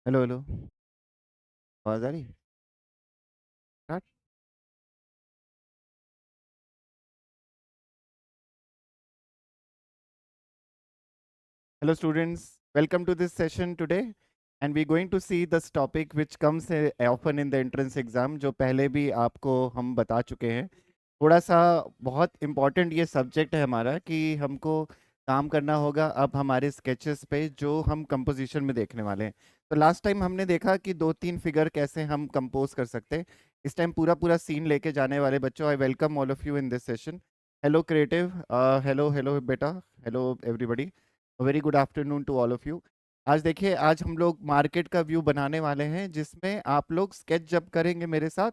Hello hello. आवाज आ रही? Start. Hello students, welcome to this session today and we're going to see this topic which comes often in the entrance exam जो पहले भी आपको हम बता चुके हैं। थोड़ा सा बहुत इम्पोर्टेंट ये सब्जेक्ट है हमारा कि हमको काम करना होगा अब हमारे स्केचेस पे जो हम कंपोजिशन में देखने वाले हैं। तो लास्ट टाइम हमने देखा कि 2-3 फिगर कैसे हम कंपोज कर सकते हैं। इस टाइम पूरा पूरा सीन लेके जाने वाले बच्चों, I welcome all of you in this session. Hello creative, hello hello बेटा, hello everybody, very good afternoon to all of you. आज देखिए, आज हम लोग मार्केट का व्यू बनाने वाले हैं जिसमें आप लोग स्केच जब करेंगे मेरे साथ,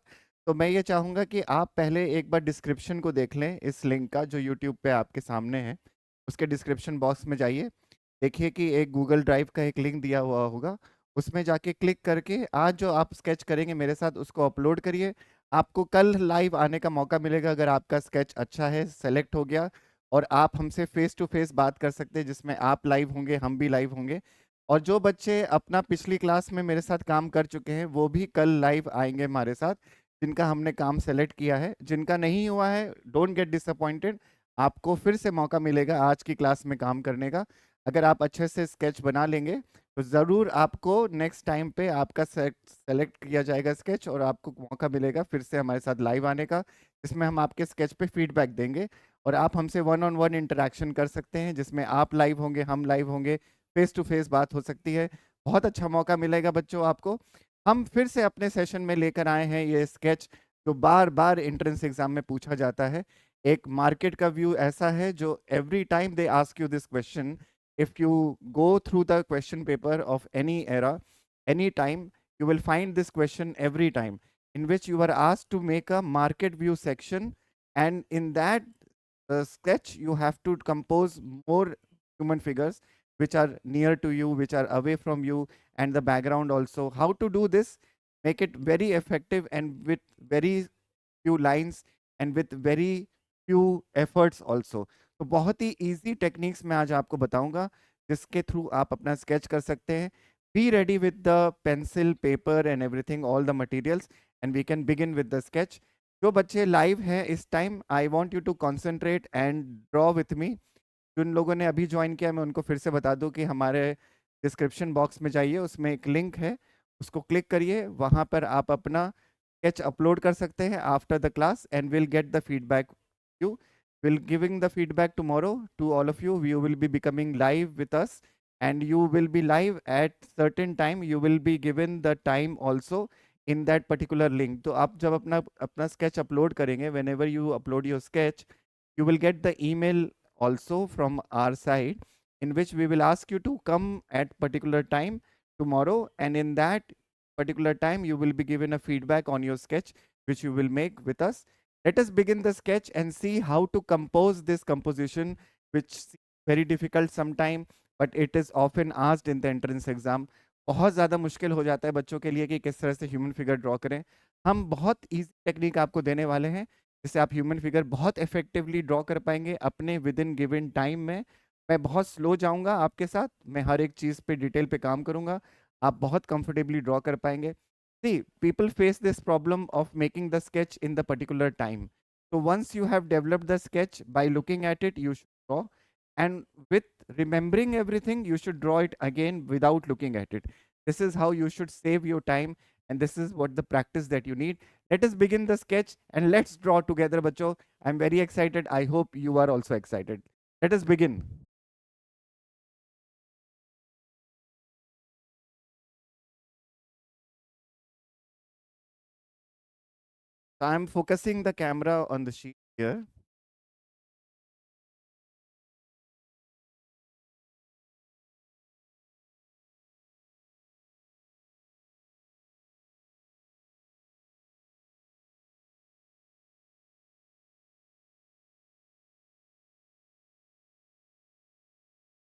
तो मैं ये चाहूँगा कि आप पहले एक बार डिस्क्रिप्शन को देख लें इस लिंक का जो यूट्यूब पे आपके सामने है। उसके डिस्क्रिप्शन बॉक्स में जाइए, देखिए कि एक गूगल ड्राइव का एक लिंक दिया हुआ होगा, उसमें जाके क्लिक करके आज जो आप स्केच करेंगे मेरे साथ उसको अपलोड करिए। आपको कल लाइव आने का मौका मिलेगा अगर आपका स्केच अच्छा है, सेलेक्ट हो गया, और आप हमसे फेस टू फेस बात कर सकते हैं जिसमें आप लाइव होंगे, हम भी लाइव होंगे। और जो बच्चे अपना पिछली क्लास में मेरे साथ काम कर चुके हैं वो भी कल लाइव आएंगे हमारे साथ, जिनका हमने काम सेलेक्ट किया है। जिनका नहीं हुआ है, डोंट गेट डिसअपॉइंटेड, आपको फिर से मौका मिलेगा आज की क्लास में काम करने का। अगर आप अच्छे से स्केच बना लेंगे तो ज़रूर आपको नेक्स्ट टाइम पे आपका सेलेक्ट किया जाएगा स्केच और आपको मौका मिलेगा फिर से हमारे साथ लाइव आने का, जिसमें हम आपके स्केच पे फीडबैक देंगे और आप हमसे वन ऑन वन इंटरेक्शन कर सकते हैं, जिसमें आप लाइव होंगे, हम लाइव होंगे, फेस टू फेस बात हो सकती है। बहुत अच्छा मौका मिलेगा बच्चों आपको। हम फिर से अपने सेशन में लेकर आए हैं ये स्केच जो बार बार एंट्रेंस एग्जाम में पूछा जाता है। एक मार्केट का व्यू ऐसा है जो every time they ask you this question, if you go through the question paper of any era, any time, you will find this question every time in which you are asked to make a market view section, and in that sketch you have to compose more human figures which are near to you, which are away from you, and the background also. How to do this? Make it very effective and with very few lines and with very few efforts also. तो बहुत ही easy techniques मैं आज आपको बताऊंगा जिसके through आप अपना sketch कर सकते हैं। Be ready with the pencil, paper and everything, all the materials, and we can begin with the sketch. जो बच्चे लाइव हैं इस time, I want you to concentrate and draw with me. जिन लोगों ने अभी ज्वाइन किया मैं उनको फिर से बता दूं कि हमारे डिस्क्रिप्शन बॉक्स में जाइए, उसमें एक लिंक है, उसको क्लिक करिए, वहाँ पर आप अपना स्केच अपलोड कर सकते हैं after the class and will get the feedback. You will giving the feedback tomorrow to all of you, you will be becoming live with us and you will be live at certain time, you will be given the time also in that particular link. तो आप जब अपना अपना sketch upload करेंगे, whenever you upload your sketch, you will get the email also from our side in which we will ask you to come at particular time tomorrow, and in that particular time you will be given a feedback on your sketch which you will make with us. Let us begin the sketch and see how to compose this composition, which seems very difficult sometime but it is often asked in the entrance exam. बहुत ज़्यादा मुश्किल हो जाता है बच्चों के लिए कि किस तरह से ह्यूमन फिगर ड्रॉ करें। हम बहुत ईजी टेक्निक आपको देने वाले हैं जिससे आप ह्यूमन फिगर बहुत इफेक्टिवली ड्रॉ कर पाएंगे अपने विद इन गिवन टाइम में। मैं बहुत स्लो जाऊंगा आपके साथ, मैं हर एक चीज़ पे डिटेल पे काम करूंगा, आप बहुत कंफर्टेबली ड्रॉ कर पाएंगे। See people face this problem of making the sketch in the particular time. तो once you have developed the sketch by looking at it you should draw, and with remembering everything you should draw it again without looking at it. This is how you should save your time, and this is what the practice that you need. Let us begin the sketch and let's draw together bacho. I'm very excited, I hope you are also excited. Let us begin. So I'm focusing the camera on the sheet here.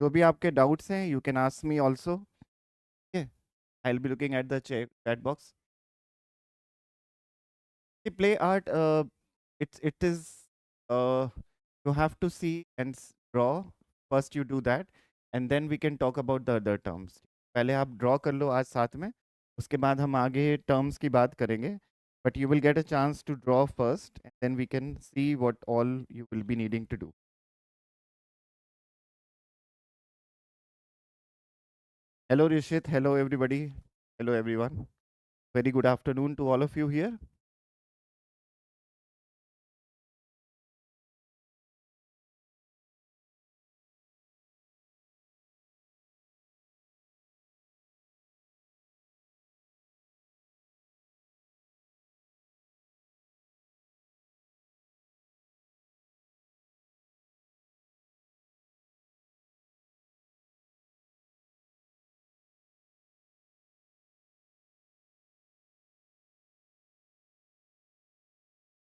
जो भी आपके doubts हैं you can ask me also. Okay, I'll be looking at the chat box. The play art, it is, you have to see and draw. First you do that, and then we can talk about the other terms. पहले आप draw कर लो आज साथ में, उसके बाद हम आगे टर्म्स की बात करेंगे, but you will get a chance to draw first and then we can see what all you will be needing to do. Hello Rishit, hello everybody, hello everyone. Very good afternoon to all of you here.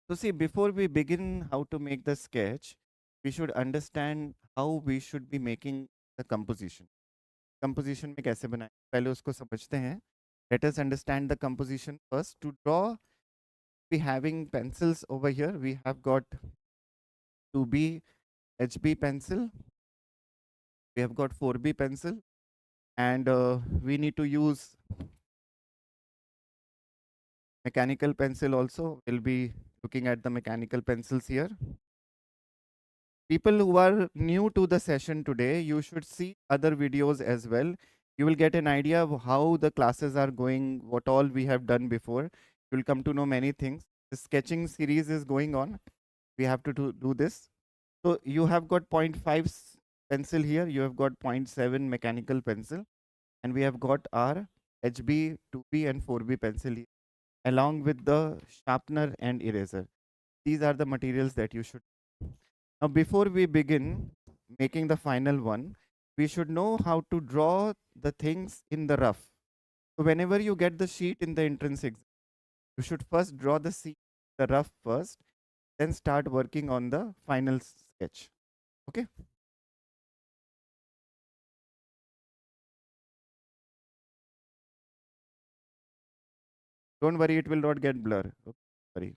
So see, before we begin how to make the sketch, we should understand how we should be making the composition. Composition में कैसे बनाएं, पहले उसको समझते हैं. Let us understand the composition first. To draw, we having pencils over here. We have got 2B HB pencil. We have got 4B pencil, and we need to use mechanical pencil also. We'll be looking at the mechanical pencils here. People who are new to the session today, you should see other videos as well. You will get an idea of how the classes are going, what all we have done before. You will come to know many things. The sketching series is going on. We have to do this. So you have got 0.5 pencil here. You have got 0.7 mechanical pencil. And we have got our HB, 2B and 4B pencil here, along with the sharpener and eraser. These are the materials that you should. Now, before we begin making the final one, we should know how to draw the things in the rough. So whenever you get the sheet in the entrance exam, you should first draw the sheet, the rough first, then start working on the final sketch. Okay? Don't worry, it will not get blur. Okay, sorry.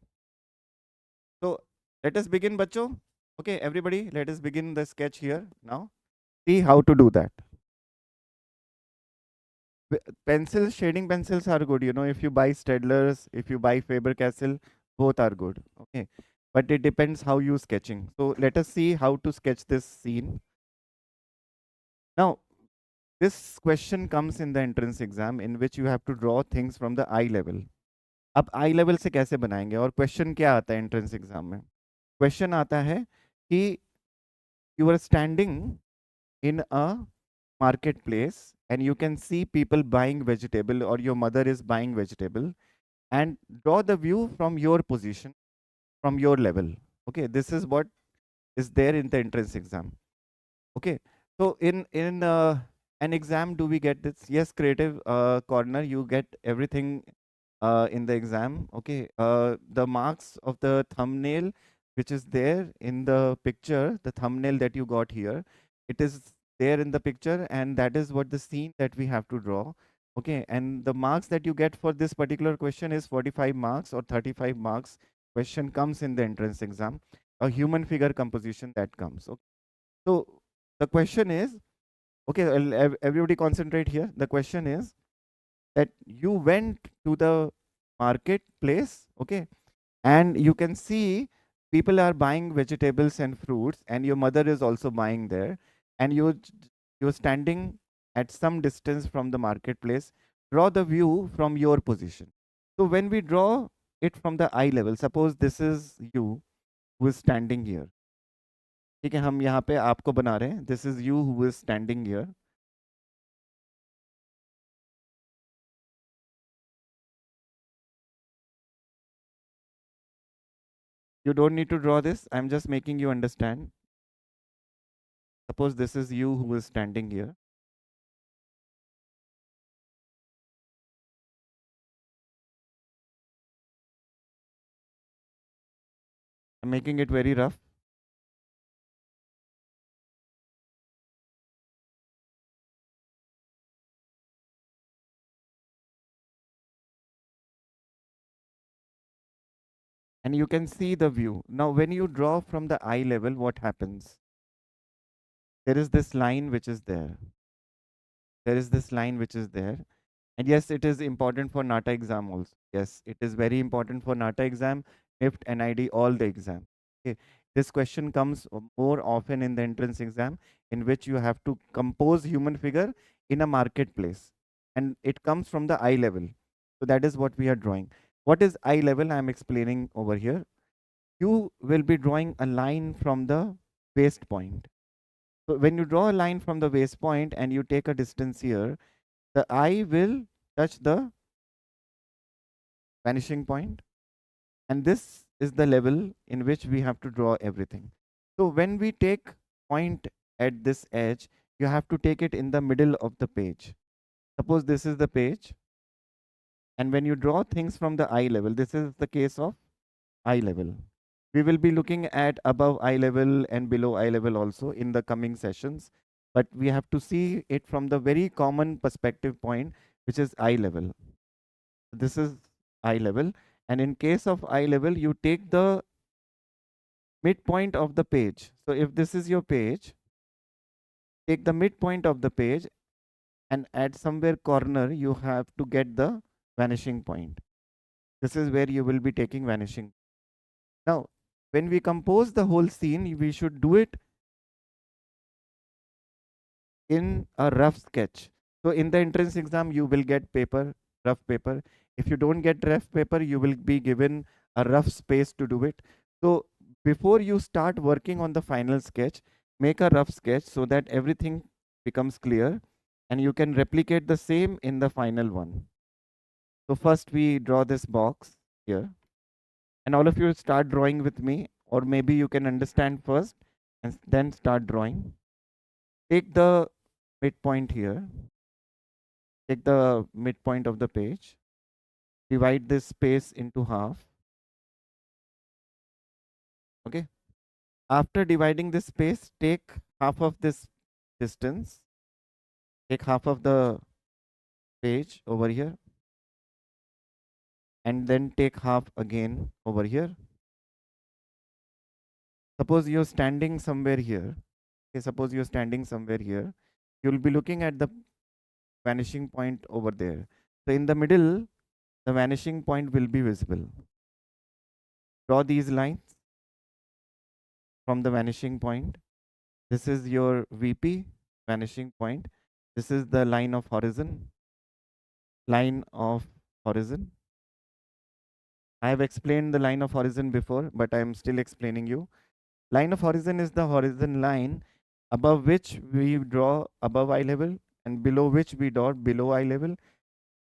So let us begin, bacho. Okay, everybody, let us begin the sketch here now. See how to do that. Pencils, shading pencils are good. You know, if you buy Stedler's, if you buy Faber-Castell, both are good. Okay, but it depends how you sketching. So let us see how to sketch this scene. Now, this question comes in the entrance exam in which you have to draw things from the eye level. अब आई level से कैसे बनाएंगे, और question क्या आता है entrance exam में? Question आता है कि you are standing in a marketplace and you can see people buying vegetable, or your mother is buying vegetable, and draw the view from your position, from your level. Okay, this is what is there in the entrance exam. Okay, so in an exam, do we get this? Yes, creative corner, you get everything in the exam. Okay, the marks of the thumbnail which is there in the picture, the thumbnail that you got here, it is there in the picture, and that is what the scene that we have to draw. Okay, and the marks that you get for this particular question is 45 marks or 35 marks. Question comes in the entrance exam, a human figure composition that comes. Okay. So the question is, okay, everybody concentrate here. The question is that you went to the marketplace, okay, and you can see people are buying vegetables and fruits, and your mother is also buying there, and you're standing at some distance from the marketplace. Draw the view from your position. So when we draw it from the eye level, suppose this is you who is standing here. ठीक है, हम यहाँ पे आपको बना रहे हैं. This is you who is standing here. You don't need to draw this. I'm just making you understand. Suppose this is you who is standing here. I'm making it very rough. And you can see the view. Now, when you draw from the eye level, what happens? There is this line which is there. there is this line which is there. And yes, it is important for NATA exam also. Yes, it is very important for NATA exam, NIFT, NID, all the exam. Okay. This question comes more often in the entrance exam, in which you have to compose human figure in a marketplace. And it comes from the eye level. So that is what we are drawing. What is eye level? I am explaining over here. You will be drawing a line from the waist point. So when you draw a line from the waist point and you take a distance here, the eye will touch the vanishing point, and this is the level in which we have to draw everything. So when we take point at this edge, you have to take it in the middle of the page. Suppose this is the page, and when you draw things from the eye level, this is the case of eye level. We will be looking at above eye level and below eye level also in the coming sessions, but we have to see it from the very common perspective point, which is eye level. This is eye level, and in case of eye level, you take the midpoint of the page. So if this is your page, take the midpoint of the page, and at somewhere corner you have to get the vanishing point. This is where you will be taking vanishing. Now when we compose the whole scene, we should do it in a rough sketch. So in the entrance exam, you will get paper, rough paper. If you don't get rough paper, you will be given a rough space to do it. So before you start working on the final sketch, make a rough sketch so that everything becomes clear and you can replicate the same in the final one. So first we draw this box here, and all of you start drawing with me, or maybe you can understand first and then start drawing. Take the midpoint here. Take the midpoint of the page, divide this space into half. Okay. After dividing this space, take half of this distance, take half of the page over here, and then take half again over here. Suppose you're standing somewhere here. Okay, suppose you're standing somewhere here. You'll be looking at the vanishing point over there. So in the middle, the vanishing point will be visible. Draw these lines from the vanishing point. This is your VP, vanishing point. This is the line of horizon. Line of horizon. I have explained the line of horizon before, but I am still explaining you. Line of horizon is the horizon line above which we draw above eye level and below which we draw below eye level.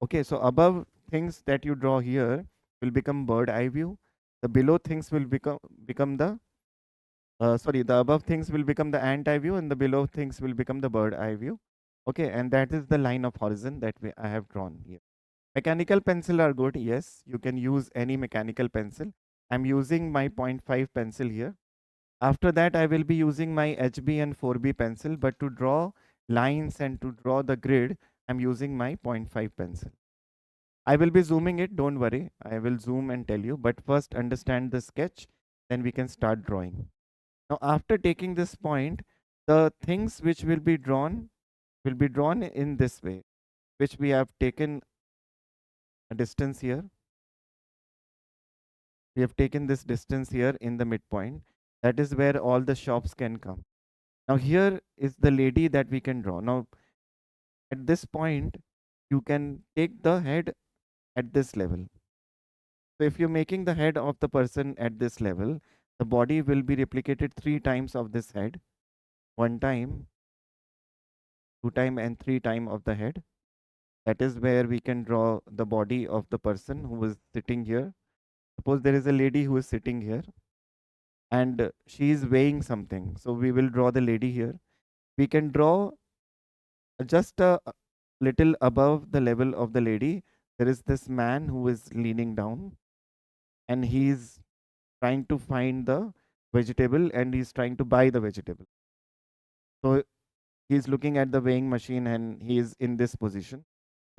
Okay, so above things that you draw here will become bird eye view. The below things will become the the above things will become the ant eye view, and the below things will become the bird eye view. Okay, and that is the line of horizon that I have drawn here. Mechanical pencil are good. Yes, you can use any mechanical pencil. I'm using my 0.5 pencil here. After that, I will be using my HB and 4B pencil, but to draw lines and to draw the grid, I'm using my 0.5 pencil. I will be zooming it, don't worry. I will zoom and tell you, but first understand the sketch, then we can start drawing. Now, after taking this point, the things which will be drawn in this way, which we have taken a distance here. We have taken this distance here in the midpoint. That is where all the shops can come. Now here is the lady that we can draw. Now at this point, you can take the head at this level. So if you're making the head of the person at this level, the body will be replicated 3 times of this head. 1 time, 2 time, and 3 time of the head. That is where we can draw the body of the person who is sitting here. Suppose there is a lady who is sitting here and she is weighing something. So we will draw the lady here. We can draw just a little above the level of the lady. There is this man who is leaning down and he is trying to find the vegetable and he's trying to buy the vegetable. So he's looking at the weighing machine and he is in this position.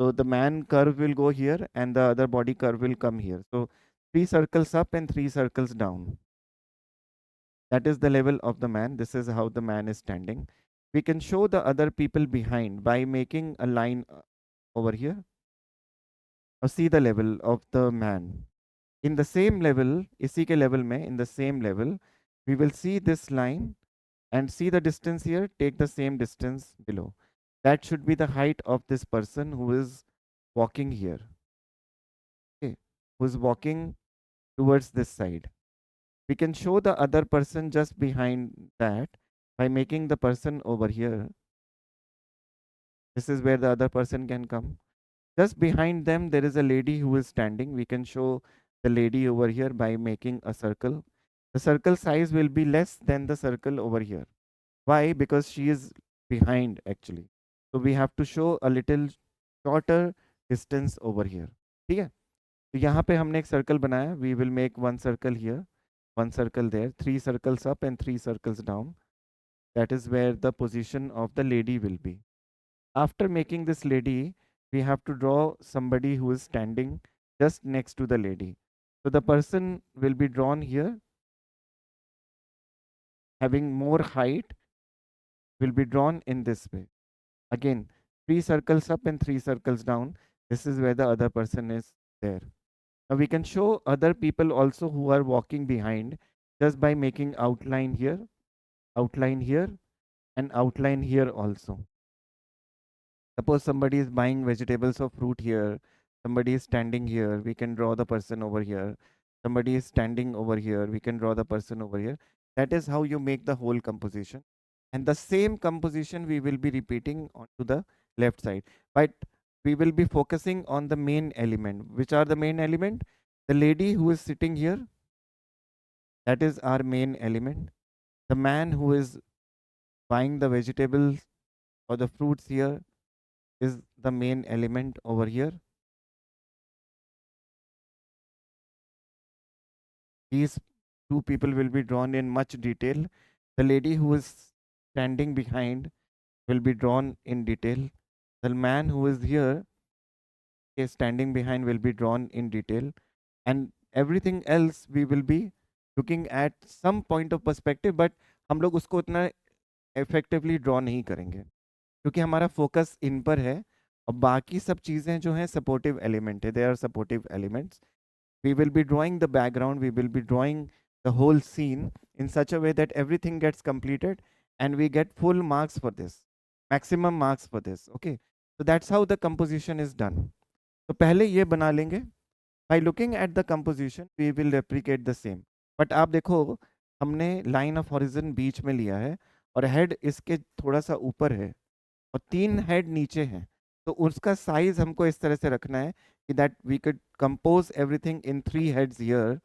So the man curve will go here and the other body curve will come here. So 3 circles up and 3 circles down. That is the level of the man. This is how the man is standing. We can show the other people behind by making a line over here, or see the level of the man. In the same level, इसी के level में, in the same level, we will see this line and see the distance here, take the same distance below. That should be the height of this person who is walking here, okay, who is walking towards this side. We can show the other person just behind that by making the person over here. This is where the other person can come. Just behind them, there is a lady who is standing. We can show the lady over here by making a circle. The circle size will be less than the circle over here. Why? Because she is behind actually. So we have to show a little shorter distance over here. ठीक है? तो यहाँ पे हमने एक circle बनाया. We will make one circle here, one circle there, 3 circles up and 3 circles down. That is where the position of the lady will be. After making this lady, we have to draw somebody who is standing just next to the lady. So the person will be drawn here, having more height, will be drawn in this way. Again, 3 circles up and 3 circles down. This is where the other person is there. Now we can show other people also who are walking behind just by making outline here, and outline here also. Suppose somebody is buying vegetables or fruit here, somebody is standing here, we can draw the person over here. Somebody is standing over here, we can draw the person over here. That is how you make the whole composition. And the same composition we will be repeating onto the left side. But we will be focusing on the main element. Which are the main element? The lady who is sitting here, that is our main element. The man who is buying the vegetables or the fruits here is the main element over here. These two people will be drawn in much detail. The lady who is standing behind will be drawn in detail. The man who is here is standing behind will be drawn in detail. And everything else we will be looking at some point of perspective, but हम लोग उसको उतना effectively draw नहीं करेंगे क्योंकि हमारा focus इन पर है और बाकी सब चीज़ें जो हैं supportive element है, they are supportive elements. We will be drawing the background, we will be drawing the whole scene in such a way that everything gets completed and we get full marks for this, maximum marks for this. Okay, so that's how the composition is done. तो पहले ये बना लेंगे. By looking at the composition we will replicate the same. But आप देखो हमने line of horizon बीच में लिया है और head इसके थोड़ा सा ऊपर है और 3 head नीचे हैं, तो उसका size हमको इस तरह से रखना है कि that we could compose everything in 3 heads here,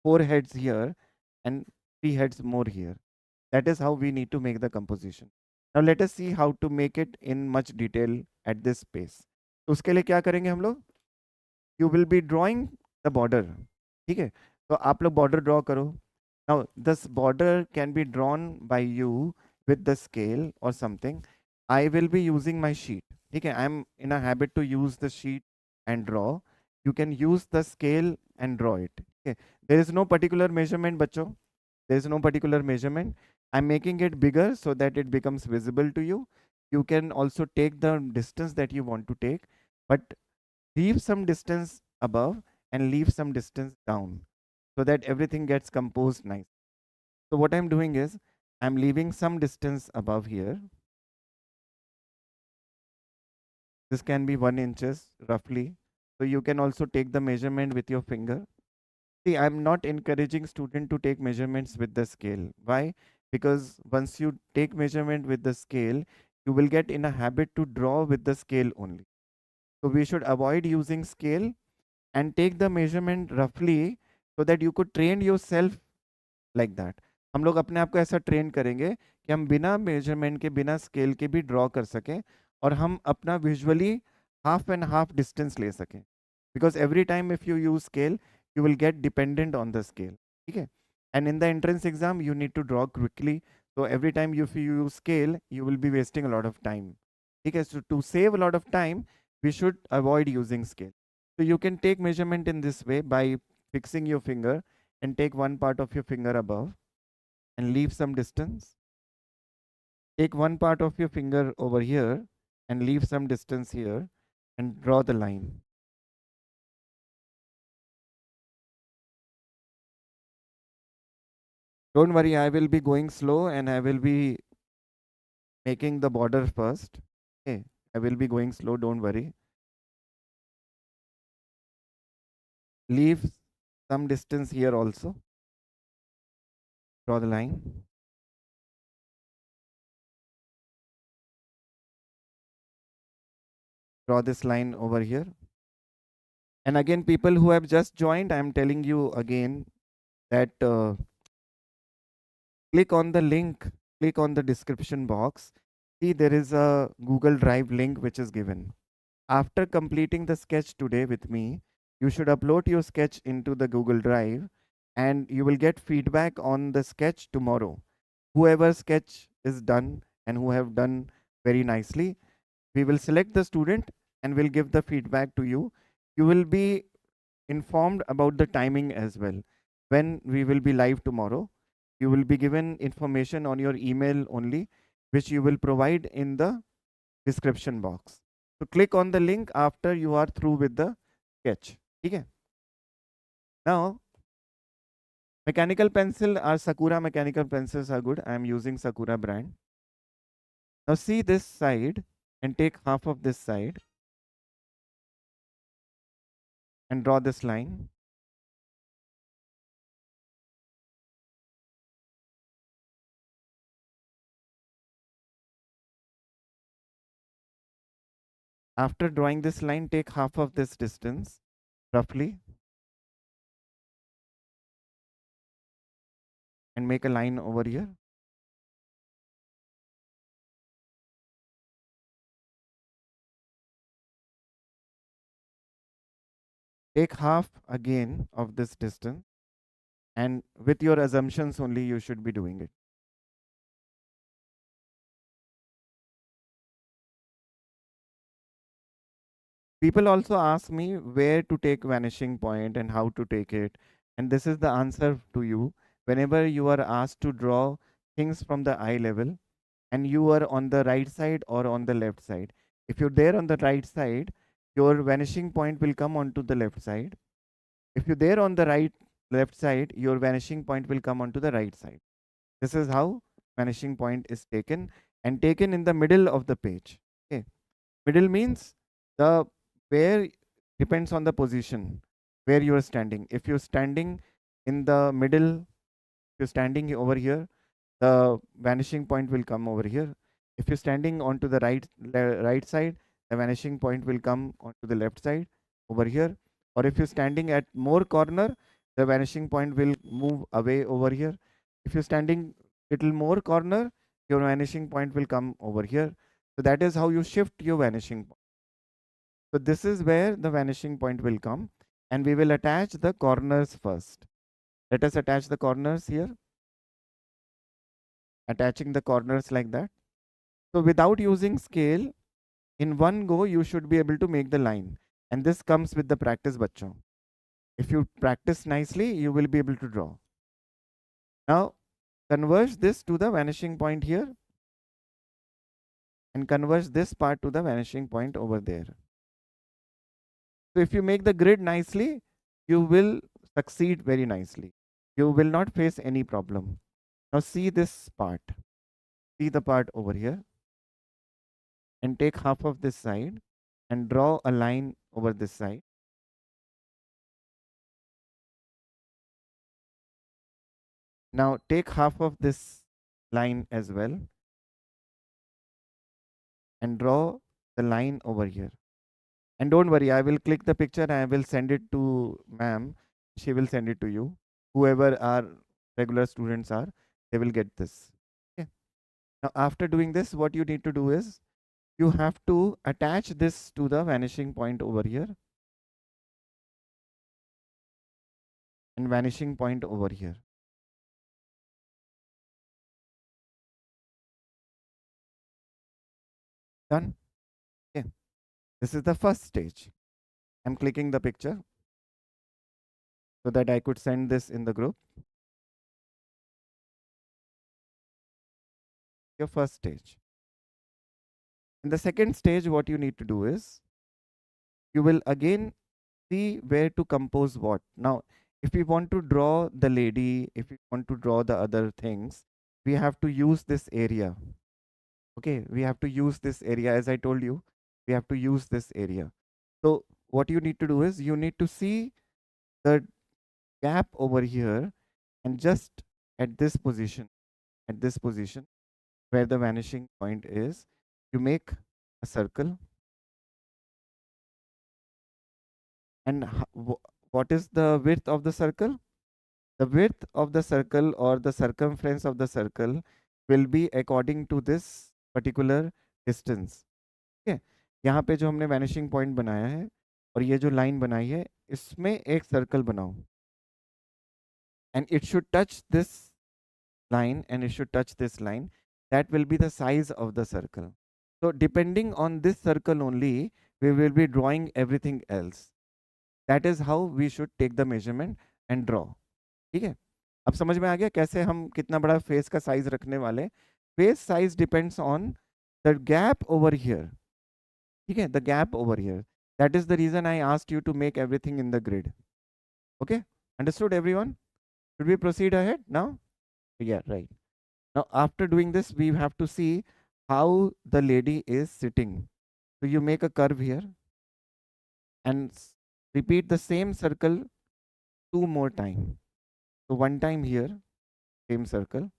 4 heads here and 3 heads more here. That is how we need to make the composition. Now let us see how to make it in much detail at this space. तो उसके लिए क्या करेंगे हम लोग? You will be drawing the border. ठीक है, तो आप लोग border draw करो. Now this border can be drawn by you with the scale or something. I will be using my sheet. ठीक है, I am in a habit to use the sheet and draw. You can use the scale and draw it. Okay, there is no particular measurement बच्चों. There is no particular measurement. I'm making it bigger so that it becomes visible to you. You can also take the distance that you want to take, but leave some distance above and leave some distance down so that everything gets composed nice. So what I'm doing is I'm leaving some distance above here. This can be 1 inches roughly. So you can also take the measurement with your finger. See, I'm not encouraging student to take measurements with the scale. Why? Because once you take measurement with the scale, you will get in a habit to draw with the scale only. So we should avoid using scale and take the measurement roughly so that you could train yourself like that. हम लोग अपने आप को ऐसा train करेंगे कि हम बिना मेजरमेंट के, बिना स्केल के भी ड्रॉ कर सकें और हम अपना visually half and half distance ले सकें. Because every time if you use scale you will get dependent on the scale. Okay, and in the entrance exam you need to draw quickly, so every time if you use scale you will be wasting a lot of time. Okay, so to save a lot of time we should avoid using scale. So you can take measurement in this way by fixing your finger and take one part of your finger above and leave some distance. Take one part of your finger over here and leave some distance here and draw the line. Don't worry, I will be going slow and I will be making the border first. Okay, I will be going slow, don't worry. Leave some distance here also. Draw the line. Draw this line over here. And again, people who have just joined, I am telling you again that click on the link, click on the description box. See, there is a Google Drive link which is given. After completing the sketch today with me, you should upload your sketch into the Google Drive and you will get feedback on the sketch tomorrow. Whoever sketch is done and who have done very nicely, we will select the student and will give the feedback to you. You will be informed about the timing as well. When we will be live tomorrow, you will be given information on your email only, which you will provide in the description box. So click on the link after you are through with the sketch. Okay. Now, mechanical pencil or Sakura mechanical pencils are good. I am using Sakura brand. Now see this side and take half of this side and draw this line. After drawing this line, take half of this distance roughly and make a line over here. Take half again of this distance and with your assumptions only you should be doing it. People also ask me where to take vanishing point and how to take it. And this is the answer to you. Whenever you are asked to draw things from the eye level and you are on the right side or on the left side. If you're there on the right side, your vanishing point will come onto the left side. If you're there on the left side, your vanishing point will come onto the right side. This is how vanishing point is taken and taken in the middle of the page. Okay. Middle means the where depends on the position where you are standing. If you're standing in the middle, if you're standing over here, the vanishing point will come over here. If you're standing onto the right side, the vanishing point will come onto the left side over here. Or if you're standing at more corner, the vanishing point will move away over here. If you're standing little more corner, your vanishing point will come over here. So that is how you shift your vanishing point. So this is where the vanishing point will come and we will attach the corners first. Let us attach the corners here, attaching the corners like that. So without using scale, in one go, you should be able to make the line. And this comes with the practice, bachcho. If you practice nicely, you will be able to draw. Now, converge this to the vanishing point here and converge this part to the vanishing point over there. So if you make the grid nicely, you will succeed very nicely. You will not face any problem. Now see this part. See the part over here and take half of this side and draw a line over this side. Now take half of this line as well and draw the line over here. And don't worry, I will click the picture and I will send it to ma'am. She will send it to you. Whoever our regular students are, they will get this. Okay. Now after doing this, what you need to do is you have to attach this to the vanishing point over here and vanishing point over here. Done. Okay. This is the first stage. I'm clicking the picture so that I could send this in the group. your first stage. In the second stage, what you need to do is you will again see where to compose what. Now, if we want to draw the lady, if we want to draw the other things, we have to use this area. Okay, we have to use this area. As I told you, we have to use this area. So what you need to do is you need to see the gap over here, and just at this position, at this position where the vanishing point is, you make a circle. And what is the width of the circle? The width of the circle or the circumference of the circle will be according to this particular distance. Okay, यहाँ पे जो हमने vanishing point बनाया है और ये जो line बनाई है, इसमें एक circle बनाओ, and it should touch this line and it should touch this line. That will be the size of the circle. So depending on this circle only, we will be drawing everything else. That is how we should take the measurement and draw. ठीक है, अब समझ में आ गया कैसे हम कितना बड़ा फेस का साइज रखने वाले. Face size depends on the gap over here. ठीक है, the gap over here. That is the reason I asked you to make everything in the grid. Okay, understood everyone? Should we proceed ahead now? Yeah, right. Now after doing this, we have to see how the lady is sitting. So you make a curve here and repeat the same circle 2 more times. So 1 time here, same circle,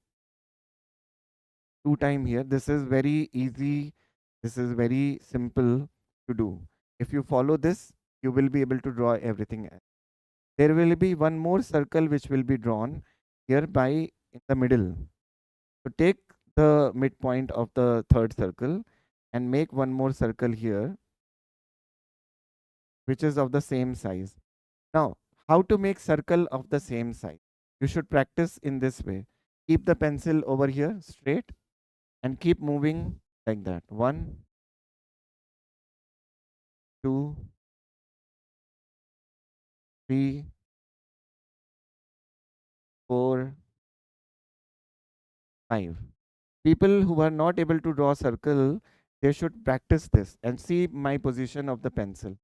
2 time here. This is very easy, this is very simple to do. If you follow this, you will be able to draw everything else. There will be one more circle which will be drawn here by in the middle. So take the midpoint of the third circle and make one more circle here which is of the same size. Now, how to make circle of the same size? You should practice in this way. Keep the pencil over here straight and keep moving like that. 1, 2, 3, 4, 5. People who are not able to draw circle, they should practice this and see my position of the pencil.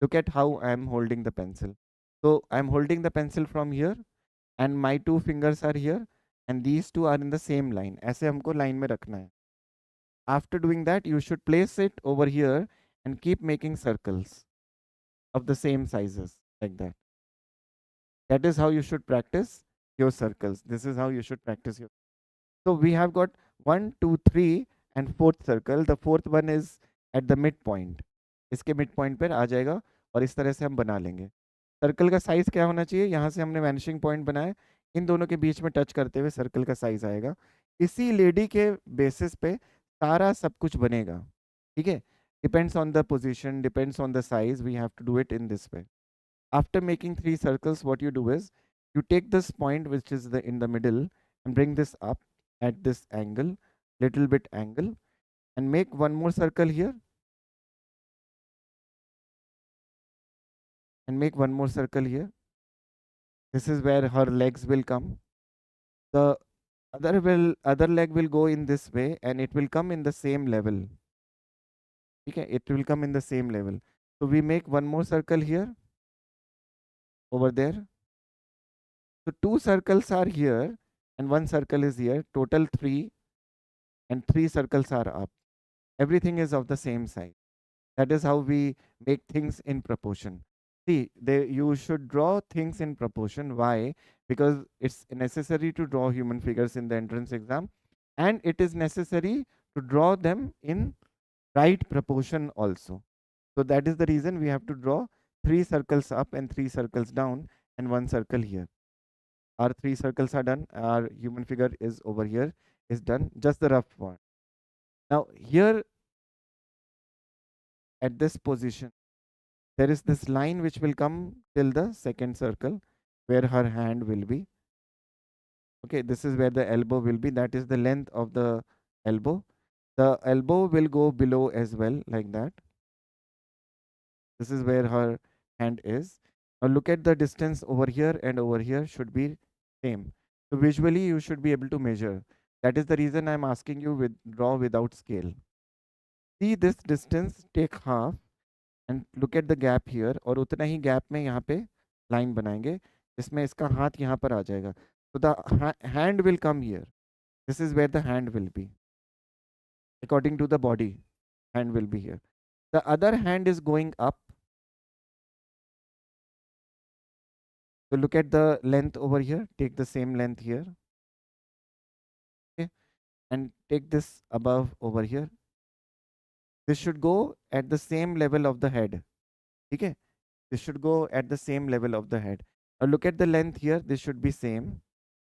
Look at how I am holding the pencil. So I am holding the pencil from here and my 2 fingers are here and these 2 are in the same line. ऐसे हमको line में रखना है. After doing that, you should place it over here and keep making circles of the same sizes like that. That is how you should practice your circles. This is how you should practice your. So we have got 1, 2, 3 and fourth circle. The fourth one is at the midpoint. इसके midpoint पर आ जाएगा और इस तरह से हम बना लेंगे. सर्कल का साइज क्या होना चाहिए? यहाँ से हमने वैनिशिंग पॉइंट बनाया, इन दोनों के बीच में टच करते हुए सर्कल का साइज आएगा. इसी लेडी के बेसिस पे सारा सब कुछ बनेगा. ठीक है, depends on the position, depends on the size. We have to do it in this way. After making 3 circles, what you do is you take this point which is in the middle and bring this up at this angle, little bit angle, and make one more circle here and make one more circle here. This is where her legs will come. The other leg will go in this way and it will come in the same level. Okay, it will come in the same level. So we make one more circle here, over there. So 2 circles are here and 1 circle is here. Total 3, and 3 circles are up. Everything is of the same size. That is how we make things in proportion. See, you should draw things in proportion. Why? Because it's necessary to draw human figures in the entrance exam, and it is necessary to draw them in right proportion also. So that is the reason we have to draw 3 circles up and 3 circles down and 1 circle here. Our 3 circles are done. Our human figure is over here, is done. Just the rough one. Now here at this position, there is this line which will come till the second circle where her hand will be. Okay, this is where the elbow will be. That is the length of the elbow. The elbow will go below as well, like that. This is where her hand is. Now look at the distance over here and over here should be same. So visually you should be able to measure. That is the reason I'm asking you with draw without scale. See this distance, take half and look at the gap here, और उतना ही gap में यहाँ पे line बनाएंगे जिसमें इसका हाथ यहाँ पर आ जाएगा. So the hand will come here. This is where the hand will be. According to the body, hand will be here. The other hand is going up. So look at the length over here. Take the same length here. Okay. And take this above over here. This should go at the same level of the head. Okay. This should go at the same level of the head. Now look at the length here. This should be same.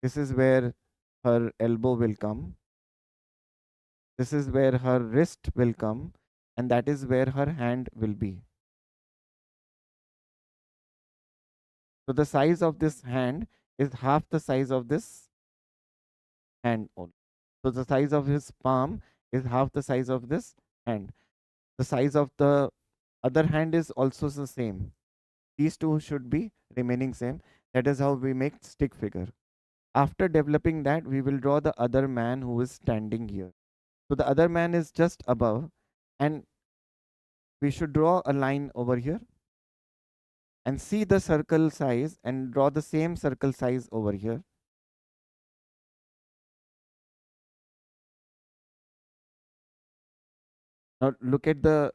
This is where her elbow will come. This is where her wrist will come. And that is where her hand will be. So the size of this hand is half the size of this hand only. So the size of his palm is half the size of this hand. The size of the other hand is also the same. These two should be remaining same. That is how we make stick figure. After developing that, we will draw the other man who is standing here. So the other man is just above, and we should draw a line over here and see the circle size and draw the same circle size over here. Now look at the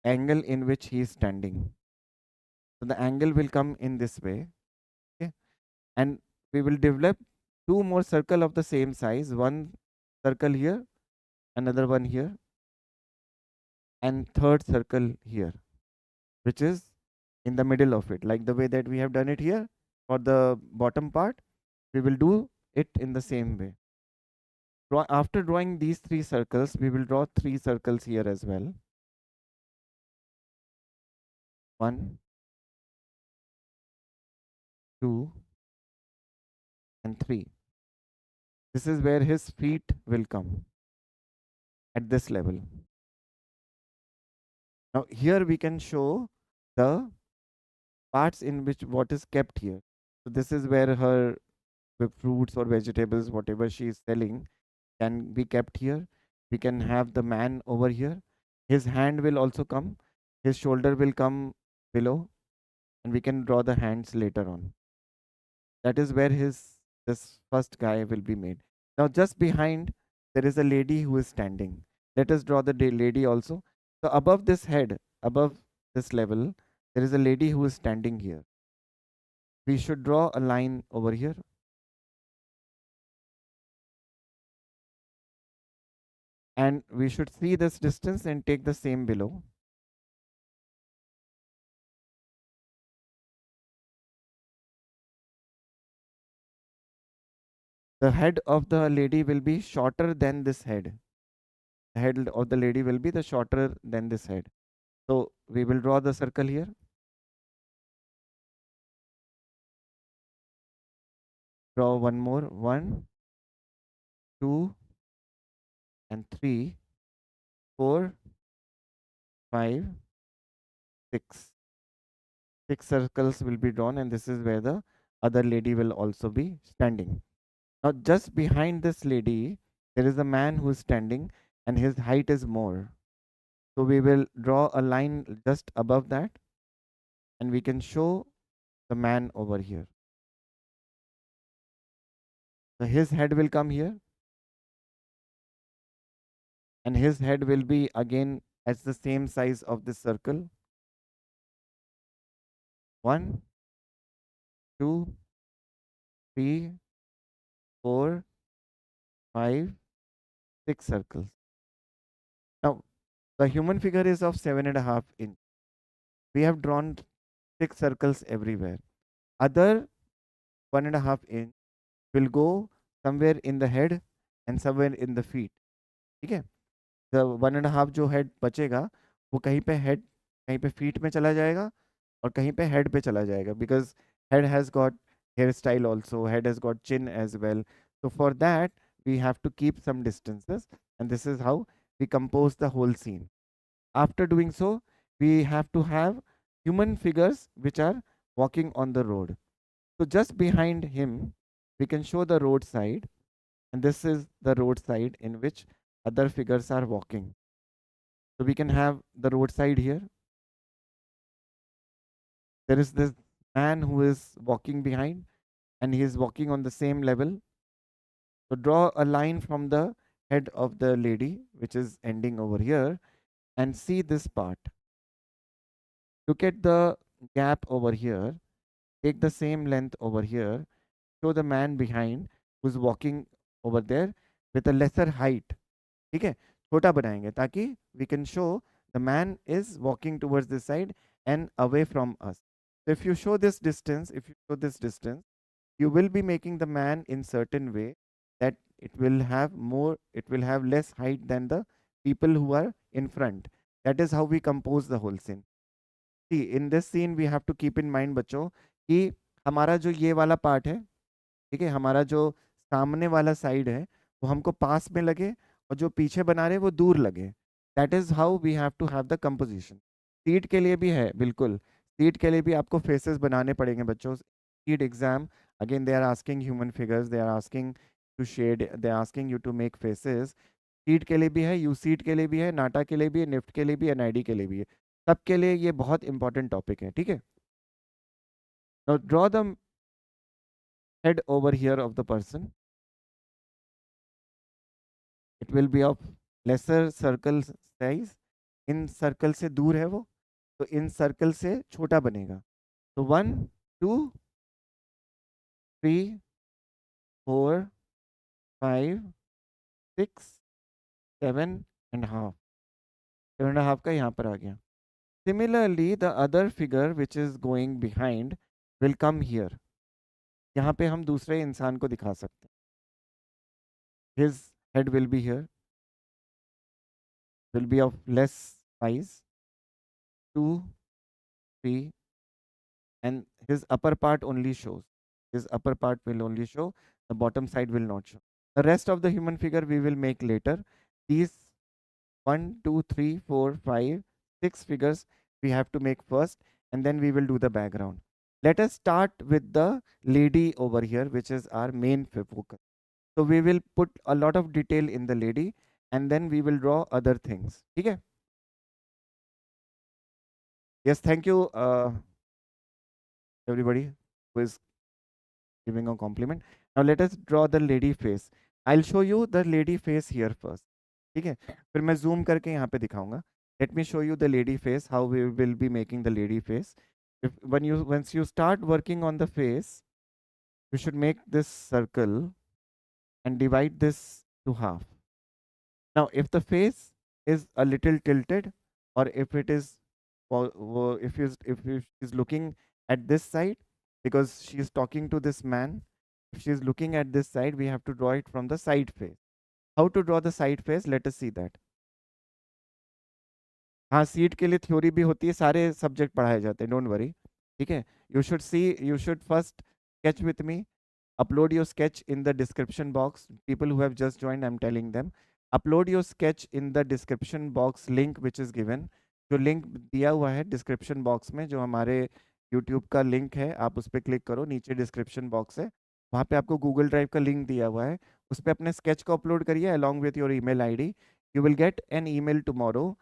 angle in which he is standing. So the angle will come in this way. Okay. And we will develop two more circle of the same size. One circle here, another one here, and third circle here, which is in the middle of it. Like the way that we have done it here for the bottom part, we will do it in the same way. After drawing these three circles, we will draw three circles here as well. 1, 2, and 3. This is where his feet will come at this level. Now here we can show the parts in which what is kept here. So this is where her fruits or vegetables, whatever she is selling, can be kept here. We can have the man over here. His hand will also come. His shoulder will come below, and we can draw the hands later on. That is where this first guy will be made. Now just behind there is a lady who is standing. Let us draw the lady also. So above this head, above this level, there is a lady who is standing here. We should draw a line over here. And we should see this distance and take the same below. The head of the lady will be shorter than this head. The head of the lady will be the shorter than this head. So we will draw the circle here. Draw one more. 1, 2, and 3, 4, 5, 6. 6 circles will be drawn, and this is where the other lady will also be standing. Now just behind this lady, there is a man who is standing, and his height is more. So we will draw a line just above that, and we can show the man over here. So his head will come here, and his head will be again as the same size of this circle. 1, 2, 3, 4, 5, 6 circles. Now the human figure is of 7.5 inch. We have drawn 6 circles everywhere. Other 1.5 inch will go somewhere in the head and somewhere in the feet. ठीक है? The 1.5 जो head बचेगा वो कहीं पे head, कहीं पे feet में चला जाएगा और कहीं पे head पे चला जाएगा, because head has got hairstyle also, head has got chin as well. So for that we have to keep some distances, and this is how we compose the whole scene. After doing so, we have to have human figures which are walking on the road. So just behind him we can show the road side, and this is the road side in which other figures are walking. So we can have the roadside here. There is this man who is walking behind, and he is walking on the same level. So draw a line from the head of the lady, which is ending over here, and see this part. Look at the gap over here. Take the same length over here. Show the man behind who's walking over there with a lesser height. ठीक है, छोटा बनाएंगे ताकि we can show the man is walking towards this side and away from us. So if you show this distance, you will be making the man in certain way that it will have less height than the people who are in front. That is how we compose the whole scene. See, in this scene we have to keep in mind बच्चों कि हमारा जो ये वाला part है, ठीक है, हमारा जो सामने वाला साइड है वो हमको पास में लगे और जो पीछे बना रहे वो दूर लगे. That is how we have to have the composition. CEED के लिए भी है, बिल्कुल सीट के लिए भी आपको फेसेस बनाने पड़ेंगे बच्चों. CEED exam again they are asking human figures, they are asking to shade, they are asking you to make faces. CEED के लिए भी है, यू सीट के लिए भी है, नाटा के लिए भी है, निफ्ट के लिए भी, एनआईडी के लिए भी है. सबके लिए ये बहुत इंपॉर्टेंट टॉपिक है. ठीक है, now draw the head over here of the person. It will be of lesser circle size. In circle से दूर है वो, तो इन सर्कल से छोटा बनेगा. तो 1 2 3 4 5 6 7 and half. 7.5 का यहाँ पर आ गया. Similarly, the other figure which is going behind will come here. यहाँ पे हम दूसरे इंसान को दिखा सकते हैं. His head will be here, will be of less size. 2 3, and his upper part only shows. His upper part will only show, the bottom side will not show. The rest of the human figure we will make later. These 1, 2, 3, 4, 5, 6 figures we have to make first, and then we will do the background. Let us start with the lady over here, which is our main focus. So we will put a lot of detail in the lady, and then we will draw other things. Okay? Yes, thank you, everybody who is giving a compliment. Now let us draw the lady face. I'll show you the lady face here first. ठीक है, फिर मैं zoom करके यहाँ पे दिखाऊंगा. Let me show you the lady face, how we will be making the lady face. Once you start working on the face, you should make this circle and divide this to half. Now, if the face is a little tilted, or if it is, if she's looking at this side, because she is talking to this man, if she is looking at this side, we have to draw it from the side face. How to draw the side face? Let us see that. हाँ, seat के लिए theory भी होती है, सारे subject पढ़ाए जाते हैं, डोंट वरी. ठीक है, you should first sketch with me. Upload your sketch in the description box. People who have just joined, I'm telling them, upload your sketch in the description box link which is given. जो link दिया हुआ है description box में, जो हमारे YouTube का link है, आप उस पर क्लिक करो, नीचे डिस्क्रिप्शन बॉक्स है, वहाँ पे आपको गूगल ड्राइव का लिंक दिया हुआ है, उस पर अपने स्केच को अपलोड करिए along with your email ID. You will get an email tomorrow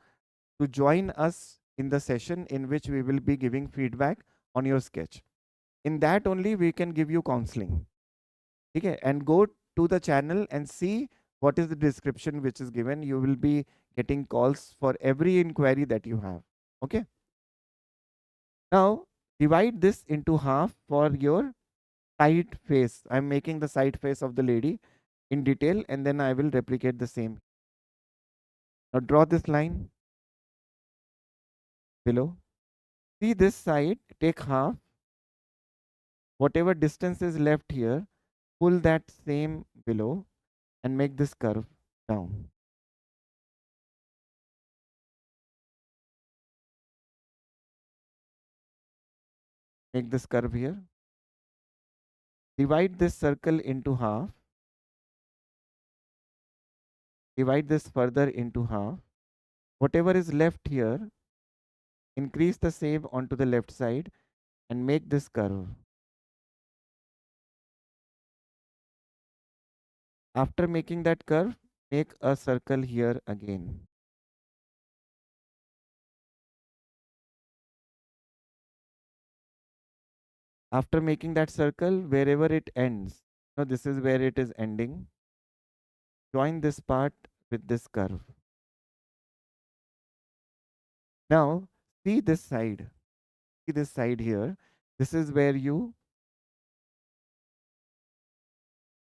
to join us in the session in which we will be giving feedback on your sketch. In that only we can give you counseling. Okay, and go to the channel and see what is the description which is given. You will be getting calls for every inquiry that you have. Okay. Now divide this into half for your side face. I'm making the side face of the lady in detail, and then I will replicate the same. Now draw this line below. See this side, take half. Whatever distance is left here, pull that same below and make this curve down. Make this curve here. Divide this circle into half. Divide this further into half. Whatever is left here, increase the same onto the left side and make this curve. After making that curve, make a circle here again. After making that circle, wherever it ends, now this is where it is ending, join this part with this curve. Now, see this side. See this side here. This is where you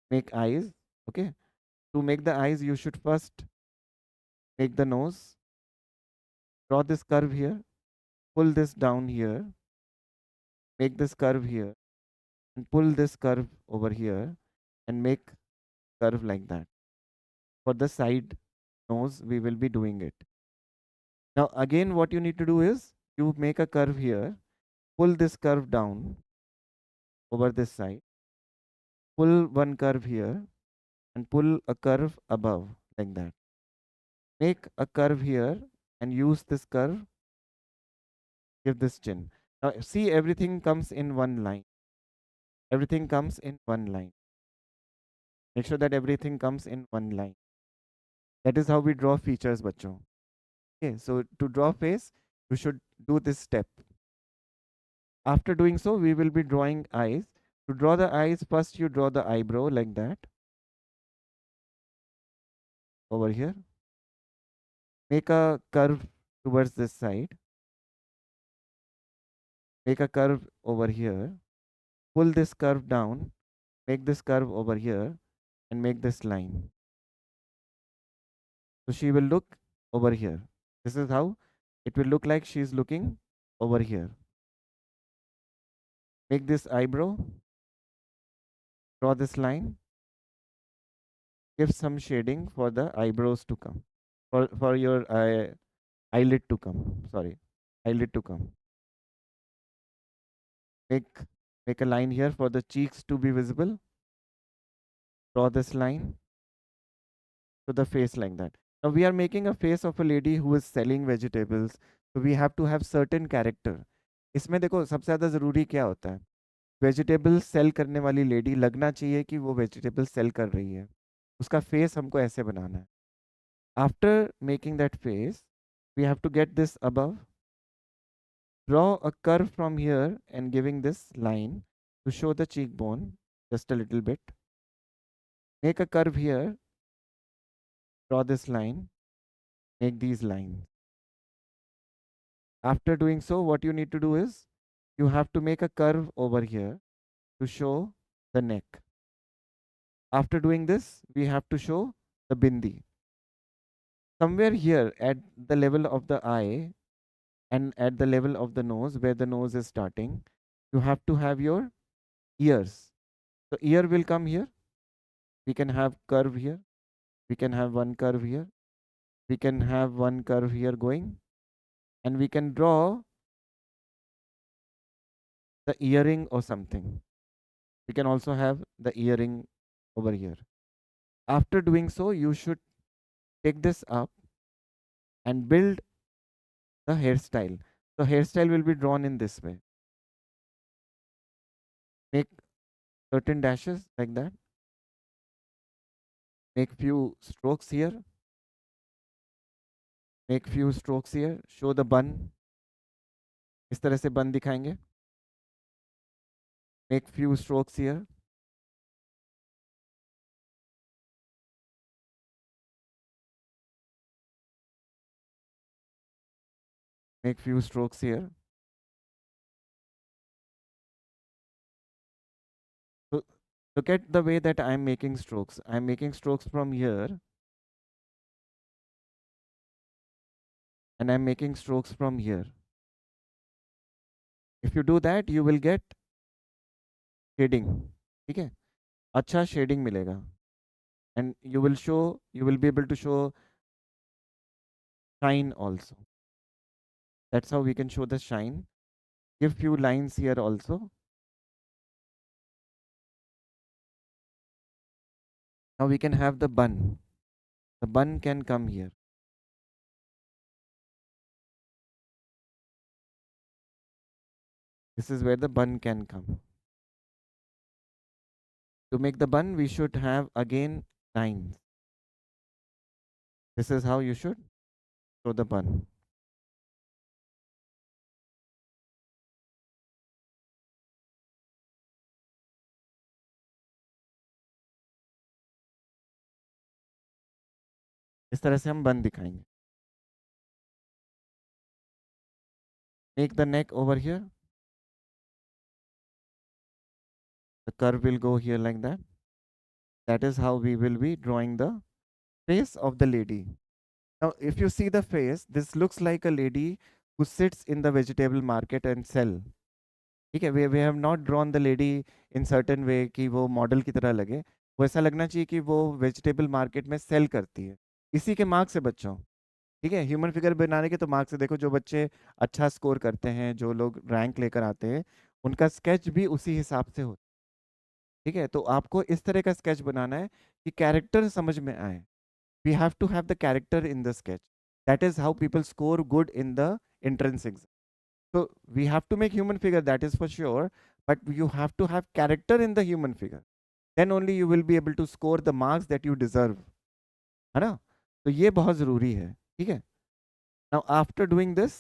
make eyes. Okay. To make the eyes, you should first make the nose. Draw this curve here. Pull this down here. Make this curve here. And pull this curve over here. And make curve like that. For the side nose, we will be doing it. Now, again, what you need to do is you make a curve here. Pull this curve down over this side. Pull one curve here. And pull a curve above like that. Make a curve here and use this curve, give this chin. Now see, everything comes in one line. Everything comes in one line. Make sure that everything comes in one line. That is how we draw features, bachcho. Okay, so to draw face, you should do this step. After doing so, we will be drawing eyes. To draw the eyes, first you draw the eyebrow like that. Over here. Make a curve towards this side. Make a curve over here. Pull this curve down. Make this curve over here and make this line. So she will look over here. This is how it will look like she is looking over here. Make this eyebrow. Draw this line. Give some shading for the eyebrows to come. For your eyelid to come. Sorry. Eyelid to come. Make a line here for the cheeks to be visible. Draw this line to the face like that. Now we are making a face of a lady who is selling vegetables. So we have to have certain character. इसमें देखो सबसे ज़्यादा ज़रूरी क्या होता है, vegetable cell करने वाली लेडी लगना चाहिए कि वो वेजिटेबल सेल कर रही है, उसका फेस हमको ऐसे बनाना है. After making that face we have to get this above, draw a curve from here and giving this line to show the cheekbone just a little bit. Make a curve here, draw this line, make these lines. After doing so, what you need to do is you have to make a curve over here to show the neck. After doing this, we have to show the bindi. Somewhere here at the level of the eye and at the level of the nose, where the nose is starting, you have to have your ears. So ear will come here. We can have curve here. We can have one curve here. We can have one curve here going. And we can draw the earring or something. We can also have the earring over here. After doing so, you should take this up and build the hairstyle. So hairstyle will be drawn in this way. Make certain dashes like that. Make few strokes here. Make few strokes here. Show the bun. इस तरह से bun दिखाएंगे. Make few strokes here. Make few strokes here. So look at the way that I am making strokes. I am making strokes from here. And I am making strokes from here. If you do that, you will get shading. ठीक है? अच्छा shading मिलेगा. And you will be able to show shine also. That's how we can show the shine. Give few lines here also. Now we can have the bun. The bun can come here. This is where the bun can come. To make the bun, we should have again lines. This is how you should show the bun. इस तरह से हम बन दिखाएंगे. Make the neck over here. The curve will go here like that. That is how we will be drawing the face of the lady. Now, if you see the face, this looks like a lady who sits in the vegetable market and sell. ठीक है, we have not drawn the lady in certain way कि वो model की तरह लगे. वो ऐसा लगना चाहिए कि वो वेजिटेबल मार्केट में सेल करती है. इसी के मार्क्स है बच्चों. ठीक है, ह्यूमन फिगर बनाने के तो मार्क्स है. देखो जो बच्चे अच्छा स्कोर करते हैं, जो लोग रैंक लेकर आते हैं, उनका स्केच भी उसी हिसाब से होता है. ठीक है, तो आपको इस तरह का स्केच बनाना है कि कैरेक्टर समझ में आए. We have to have the character in the sketch. That is how people score good in the entrance exam. So we have to make human figure, that is for sure, but you have to have character in the human figure. Then only you will be able to score the marks that you deserve. है ना? तो ये बहुत ज़रूरी है. ठीक है? Now after doing this,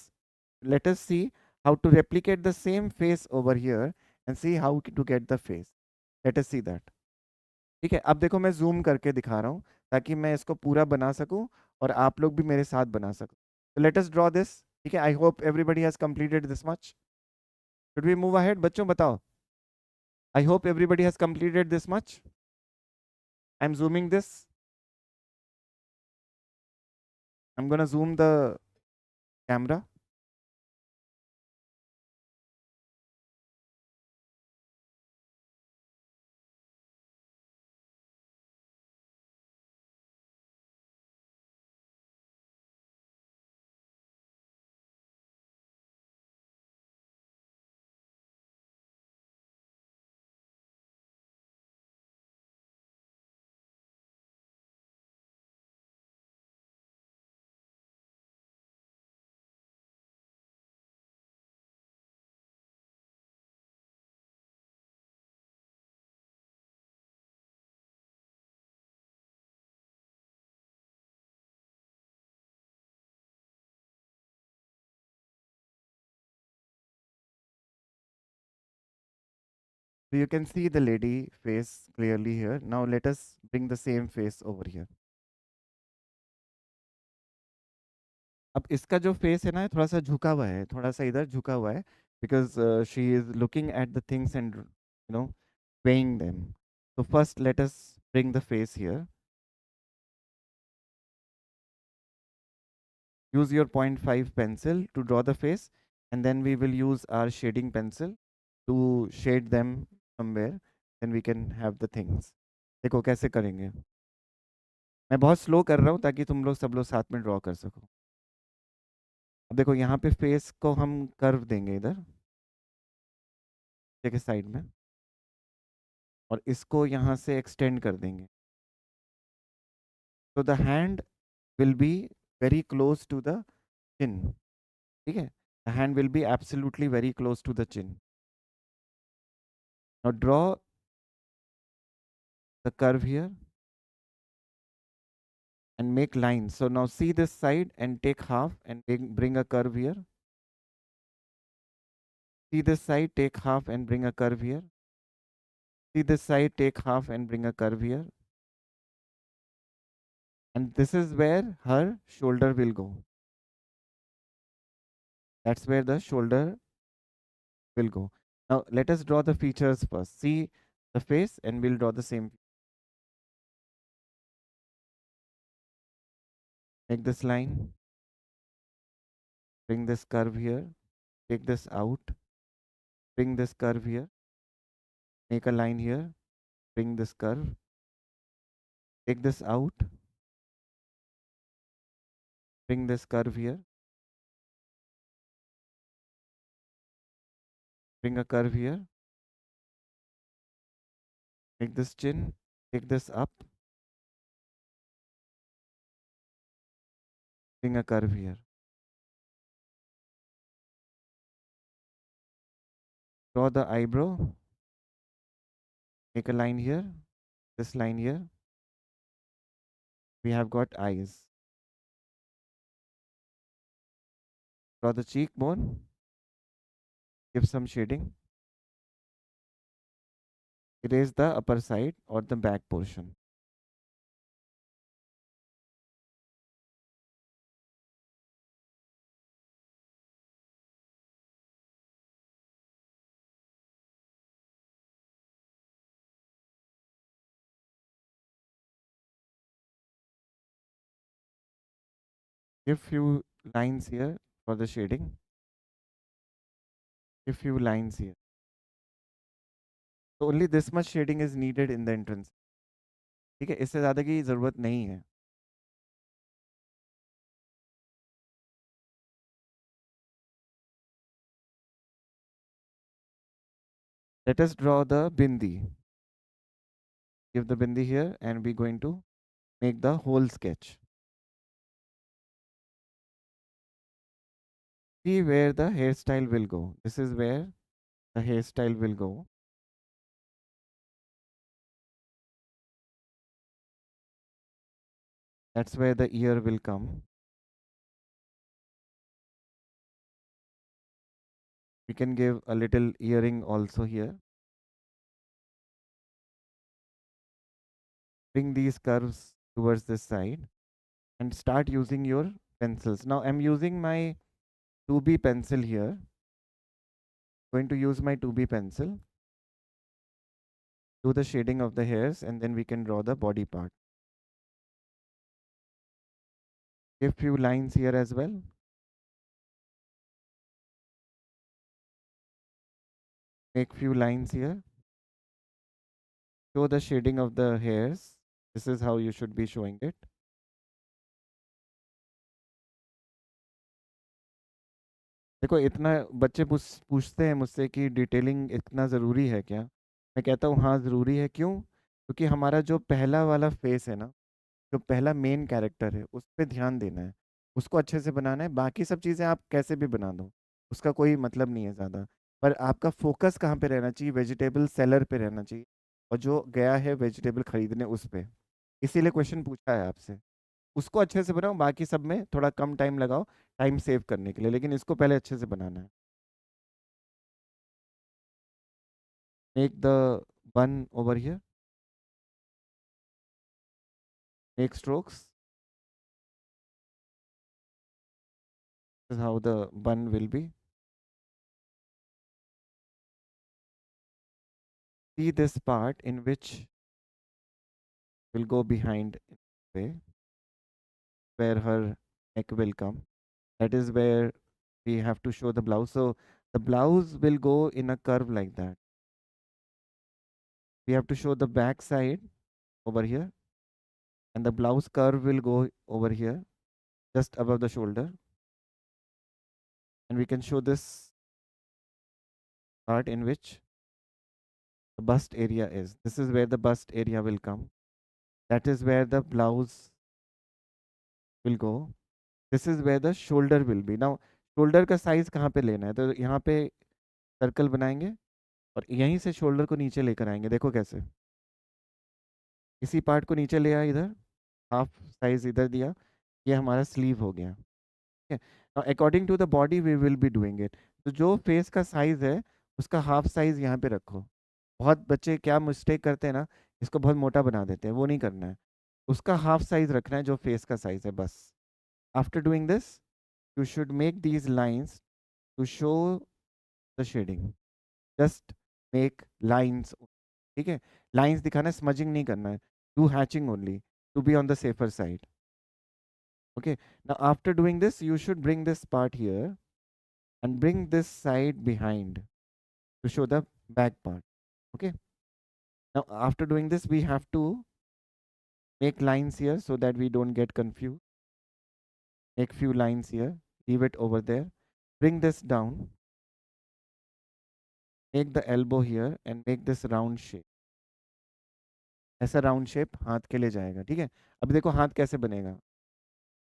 let us see how to replicate the same face over here and see how to get the face. Let us see that. ठीक है, अब देखो मैं जूम करके दिखा रहा हूँ ताकि मैं इसको पूरा बना सकूं और आप लोग भी मेरे साथ बना सको. So let us draw this. ठीक है, I hope everybody has completed this much. Should we move ahead? बच्चों बताओ. I hope everybody has completed this much. I'm zooming this. I'm gonna zoom the camera. So you can see the lady face clearly here. Now let us bring the same face over here. अब इसका जो face है ना थोड़ा सा झुका हुआ है, थोड़ा सा इधर झुका हुआ है, because she is looking at the things and weighing them. So first let us bring the face here. Use your 0.5 pencil to draw the face, and then we will use our shading pencil to shade them somewhere. Then we can have the things. देखो कैसे करेंगे. मैं बहुत slow कर रहा हूँ ताकि तुम लोग सब लोग साथ में ड्रॉ कर सको. अब देखो यहाँ पे फेस को हम कर्व देंगे इधर के साइड में, और इसको यहाँ से एक्सटेंड कर देंगे. तो the hand will be very close to the chin. ठीक है, the hand will be absolutely very close to the chin. Now draw the curve here and make lines. So now see this side and take half and bring a curve here. See this side, take half and bring a curve here. See this side, take half and bring a curve here. And this is where her shoulder will go. That's where the shoulder will go. Now let us draw the features first. See the face and we'll draw the same. Make this line. Bring this curve here. Take this out. Bring this curve here. Make a line here. Bring this curve. Take this out. Bring this curve here. Bring a curve here. Make this chin. Take this up. Bring a curve here. Draw the eyebrow. Make a line here. This line here. We have got eyes. Draw the cheekbone. Give some shading. Erase the upper side or the back portion. Give few lines here for the shading. Give few lines here. So only this much shading is needed in the entrance. ठीक है, इससे ज़्यादा की ज़रूरत नहीं है. Let us draw the bindi. Give the bindi here and we're going to make the whole sketch. See where the hairstyle will go. This is where the hairstyle will go. That's where the ear will come. We can give a little earring also here. Bring these curves towards this side and start using your pencils. Now I'm using my 2B pencil here. Going to use my 2B pencil. Do the shading of the hairs and then we can draw the body part. Give few lines here as well. Make few lines here. Show the shading of the hairs. This is how you should be showing it. देखो इतना बच्चे पूछते हैं मुझसे कि detailing इतना ज़रूरी है क्या. मैं कहता हूँ हाँ ज़रूरी है. क्यों? क्योंकि हमारा जो पहला वाला फेस है ना, जो पहला मेन कैरेक्टर है उस पर ध्यान देना है, उसको अच्छे से बनाना है. बाकी सब चीज़ें आप कैसे भी बना दो, उसका कोई मतलब नहीं है ज़्यादा. पर आपका फोकस कहाँ पे रहना चाहिए? वेजिटेबल सेलर पे रहना चाहिए, और जो गया है वेजिटेबल खरीदने उस पे. इसीलिए क्वेश्चन पूछा है आपसे. उसको अच्छे से बनाओ, बाकी सब में थोड़ा कम टाइम लगाओ टाइम सेव करने के लिए, लेकिन इसको पहले अच्छे से बनाना है. मेक द बन over here. Make strokes. This is how the bun will be. See this part in which will go behind way, where her neck will come. That is where we have to show the blouse. So the blouse will go in a curve like that. We have to show the back side over here, and the blouse curve will go over here, just above the shoulder. And we can show this part in which the bust area is. This is where the bust area will come. That is where the blouse will go. This is where the shoulder will be. Now shoulder का size कहाँ पे लेना है? तो यहाँ पे circle बनाएंगे और यहीं से शोल्डर को नीचे लेकर आएंगे. देखो कैसे. इसी पार्ट को नीचे ले आया, इधर हाफ साइज इधर दिया, ये हमारा स्लीव हो गया. ठीक है. According to the body we will be doing it. तो जो फेस का साइज है उसका हाफ साइज यहाँ पे रखो. बहुत बच्चे क्या मिस्टेक करते हैं ना, इसको बहुत मोटा बना देते हैं. वो नहीं करना है, उसका हाफ साइज रखना है जो फेस का साइज है बस. After doing this you should make these lines to show the shading. Just make lines. ठीक है. Lines दिखाना है, smudging नहीं करना है. Do hatching only to be on the safer side. Okay. Now after doing this, you should bring this part here and bring this side behind to show the back part. Okay. Now after doing this, we have to make lines here so that we don't get confused. Make few lines here. Leave it over there. Bring this down. Make the elbow here and make this round shape. ऐसा round shape हाथ के लिए जाएगा. ठीक है. अभी देखो हाथ कैसे बनेगा.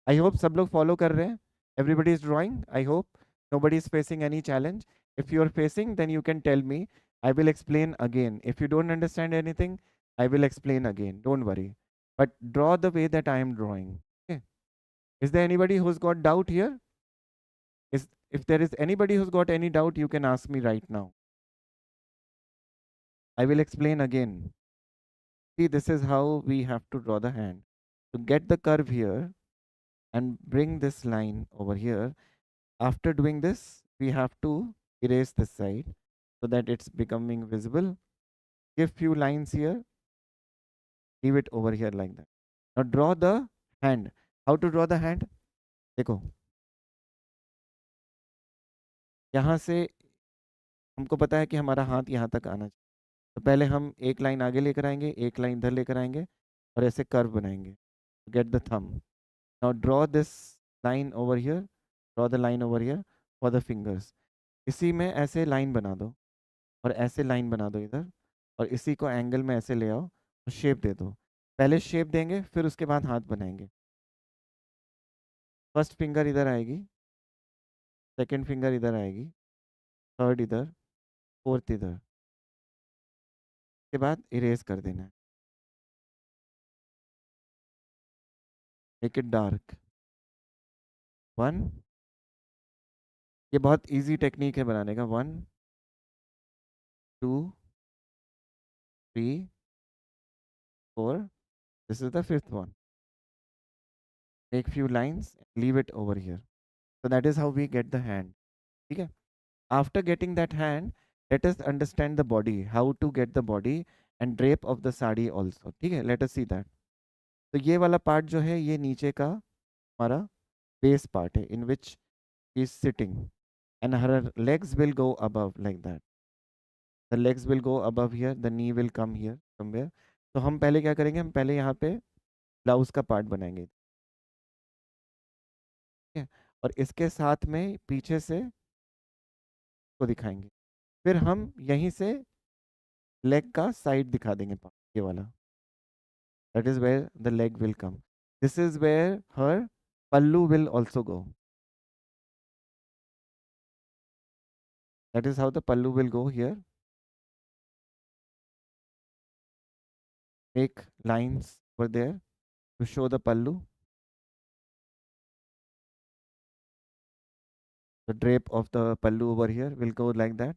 आई होप सब लोग फॉलो कर रहे हैं. Everybody is drawing. I hope nobody is facing any challenge. If you are facing then you can tell me. I will explain again. If you don't understand anything I will explain again. Don't worry. but draw the way that I am drawing. Okay. Is there anybody who's got doubt here? Is If there is anybody who's got any doubt, you can ask me right now. I will explain again. See, this is how we have to draw the hand. To get the curve here and bring this line over here. After doing this, we have to erase this side so that it's becoming visible. Give few lines here, leave it over here like that. Now draw the hand. How to draw the hand? देखो, यहाँ से हमको पता है कि हमारा हाथ यहाँ तक आना चाहिए। तो पहले हम एक लाइन आगे लेकर आएंगे, एक लाइन इधर लेकर आएंगे और ऐसे कर्व बनाएंगे। Get the thumb. Now draw this line over here, draw the line over here for the fingers. इसी में ऐसे लाइन बना दो और ऐसे लाइन बना दो इधर, और इसी को एंगल में ऐसे ले आओ और शेप दे दो। पहले शेप देंगे, फिर उसके बाद हाथ बनाएंगे। फर्स्ट फिंगर इधर आएगी, सेकंड फिंगर इधर आएगी, थर्ड इधर, फोर्थ इधर। के बाद इरेज कर देना है। Make it dark. 1, ये बहुत इजी टेक्निक है बनाने का। 1, 2, 3, 4, this is the fifth one. Make few lines, leave it over here. So that is how we get the hand. ठीक है? After getting that hand, let us understand the body, how to get the body and drape of the sari also. ठीक है? Let us see that. तो ये वाला part जो है, ये नीचे का हमारा बेस पार्ट है, in which he is sitting, and her legs will go above like that. The legs will go above here, the knee will come here somewhere. तो हम पहले क्या करेंगे, हम पहले यहाँ पे ब्लाउज का पार्ट बनाएंगे। ठीक है? और इसके साथ में पीछे से को दिखाएंगे। फिर हम यहीं से लेग का साइड दिखा देंगे, ये वाला। That is where the leg will come. This is where her pallu will also go. That is how the pallu will go here. Make lines over there to show the pallu. The drape of the pallu over here will go like that.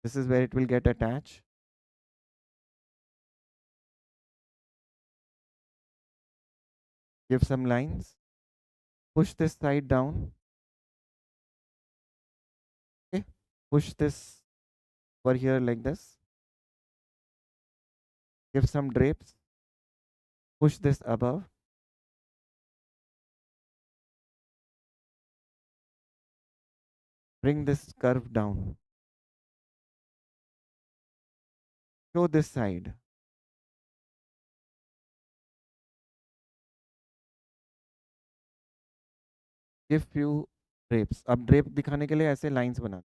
This is where it will get attached. Give some lines. Push this side down. Okay. Push this over here like this. Give some drapes. Push this above. Bring this curve down. Show this side. Give few drapes. अब drape दिखाने के लिए ऐसे lines बना,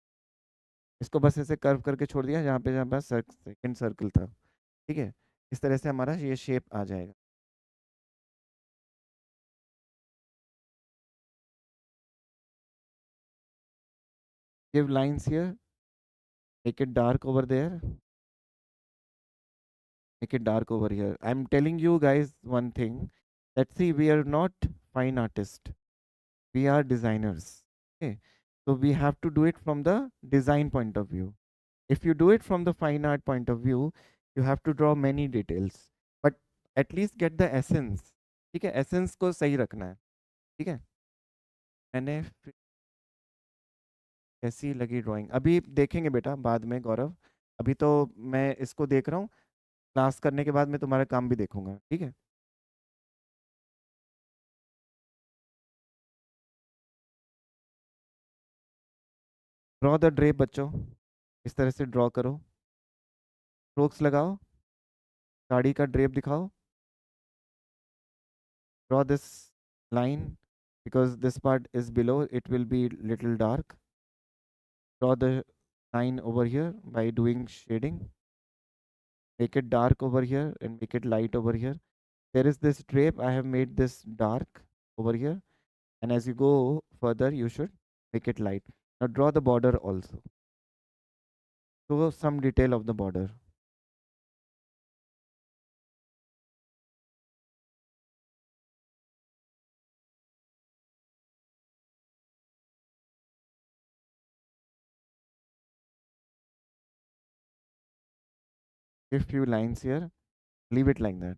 इसको बस ऐसे curve करके छोड़ दिया जहाँ पे सेकंड सर्कल था। ठीक है? इस तरह से हमारा ये शेप आ जाएगा। Give lines here, make it dark over there, make it dark over here. I am telling you guys one thing, that see we are not fine artist, we are designers. Okay, so we have to do it from the design point of view. If you do it from the fine art point of view, you have to draw many details, but at least get the essence. ठीक है? essence को सही रखना है। ठीक है? मैंने कैसी लगी ड्राइंग अभी देखेंगे बेटा बाद में गौरव। अभी तो मैं इसको देख रहा हूँ, क्लास करने के बाद मैं तुम्हारा काम भी देखूंगा। ठीक है? ड्रॉ द ड्रेप बच्चों, इस तरह से ड्रॉ करो, स्ट्रोक्स लगाओ, साड़ी का ड्रेप दिखाओ। Draw this line, because this part is below, it will be little dark. Draw the line over here by doing shading. Make it dark over here and make it light over here. There is this drape, I have made this dark over here, and as you go further you should make it light. Now draw the border also. Show some detail of the border. give few lines here, leave it like that.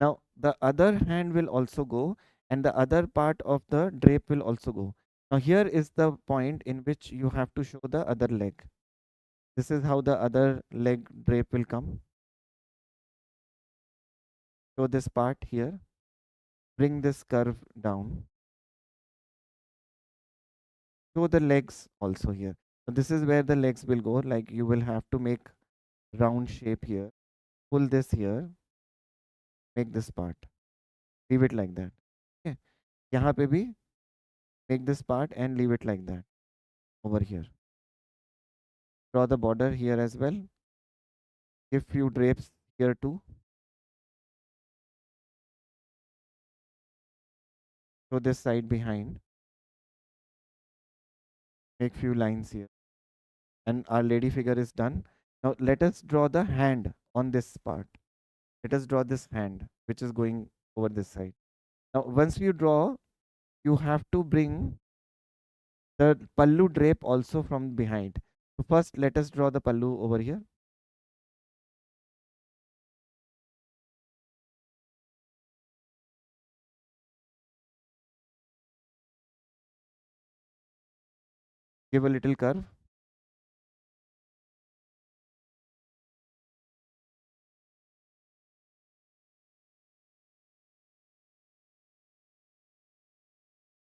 Now the other hand will also go, and the other part of the drape will also go. Now here is the point in which you have to show the other leg. This is how the other leg drape will come. Show this part here, bring this curve down, show the legs also here. So this is where the legs will go, like you will have to make round shape here, pull this here, make this part, leave it like that. Okay, यहाँ पे भी make this part and leave it like that. Over here, draw the border here as well, give few drapes here too, show this side behind, make few lines here, and our lady figure is done. Now let us draw the hand on this part. Let us draw this hand which is going over this side. Now once you draw, you have to bring the pallu drape also from behind. So first let us draw the pallu over here. Give a little curve.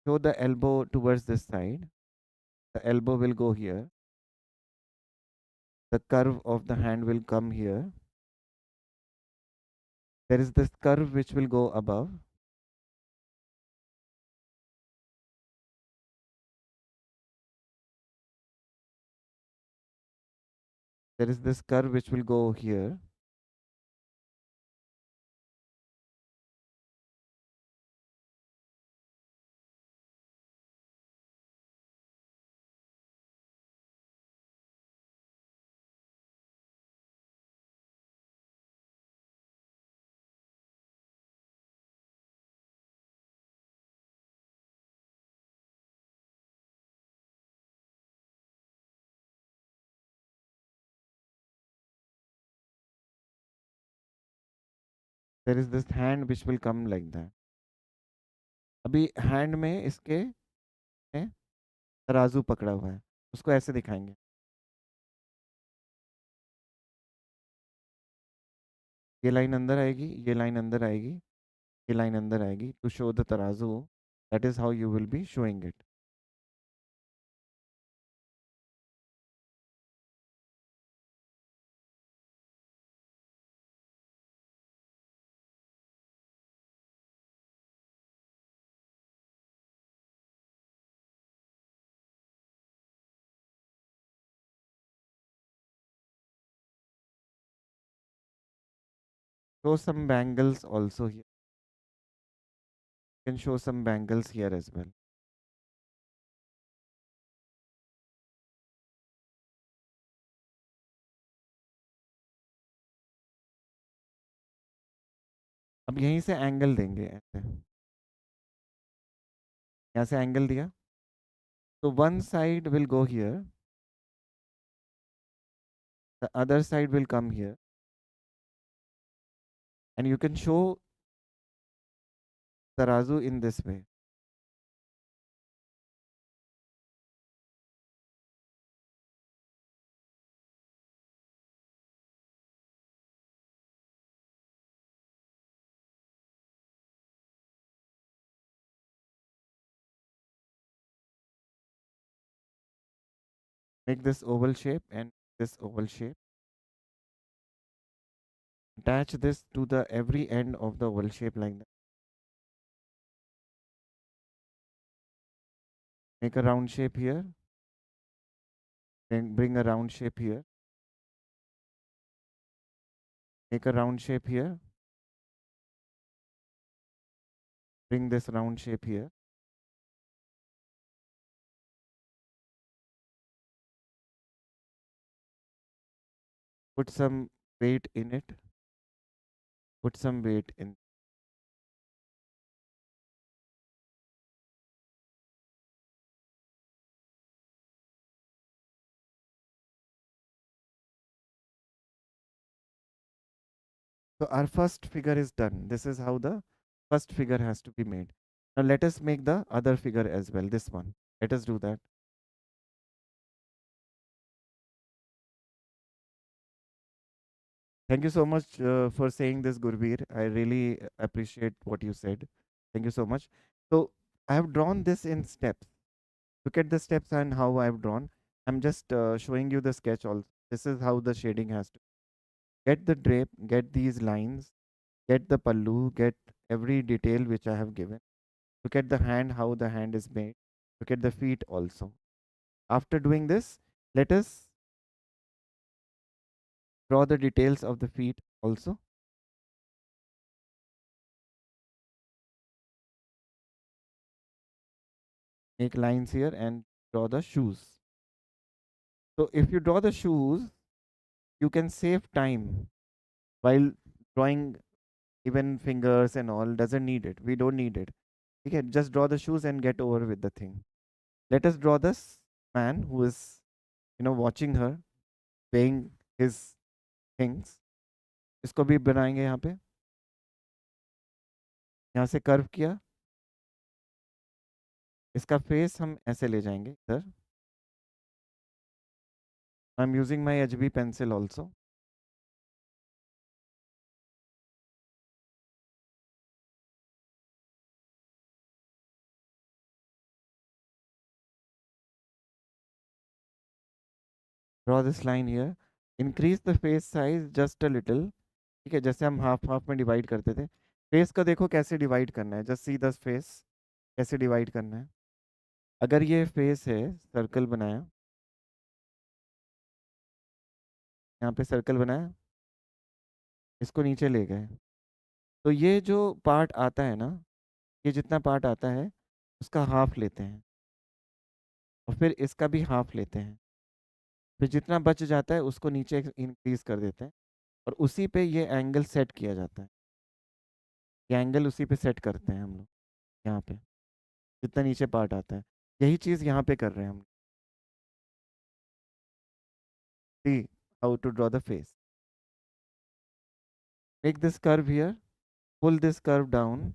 Show the elbow towards this side. The elbow will go here. The curve of the hand will come here. There is this curve which will go above. There is this curve which will go here. There is this hand which will come like that. अभी hand में इसके तराजू पकड़ा हुआ है, उसको ऐसे दिखाएंगे. ये लाइन अंदर आएगी, ये लाइन अंदर आएगी, ये लाइन अंदर आएगी. टू शो द तराजू, that is how you will be showing it. Show some bangles also here. You can show some bangles here as well. अब यहीं से एंगल देंगे ऐसे. यहाँ से एंगल दिया, so one side will go here, the other side will come here, and you can show tarazu in this way. Make this oval shape and this oval shape. Attach this to the every end of the oval shape like that. Make a round shape here, then bring a round shape here. Make a round shape here, bring this round shape here. Put some weight in it. Put some weight in. So our first figure is done. This is how the first figure has to be made. Now let us make the other figure as well, this one. Let us do that. Thank you so much for saying this, Gurveer. I really appreciate what you said. Thank you so much. So I have drawn this in steps. Look at the steps and how I have drawn. I'm just showing you the sketch also. This is how the shading has to get the drape, get these lines, get the pallu, get every detail which I have given. Look at the hand, how the hand is made. Look at the feet also. After doing this, let us draw the details of the feet also. Make lines here and draw the shoes. So if you draw the shoes, you can save time while drawing even fingers and all. Doesn't need it. We don't need it. We can just draw the shoes and get over with the thing. Let us draw this man who is, watching her, paying his things. इसको भी बनाएंगे यहाँ पे. यहाँ से curve किया. इसका face हम ऐसे ले जाएंगे इधर. I am using my HB pencil also. Draw this line here. Increase the face size just a little. ठीक है, जैसे हम हाफ हाफ में डिवाइड करते थे. फेस का देखो कैसे डिवाइड करना है. जस्ट सी द फेस कैसे डिवाइड करना है. अगर ये फेस है, सर्कल बनाया, यहाँ पे सर्कल बनाया, इसको नीचे ले गए, तो ये जो पार्ट आता है ना, ये जितना पार्ट आता है उसका हाफ लेते हैं और फिर इसका भी हाफ लेते हैं. फिर जितना बच जाता है उसको नीचे इंक्रीज कर देते हैं और उसी पे ये एंगल सेट किया जाता है. ये एंगल उसी पे सेट करते हैं हम लोग यहाँ पे, जितना नीचे पार्ट आता है. यही चीज़ यहाँ पे कर रहे हैं हम. See how to draw the face. Make this curve here, pull this curve down,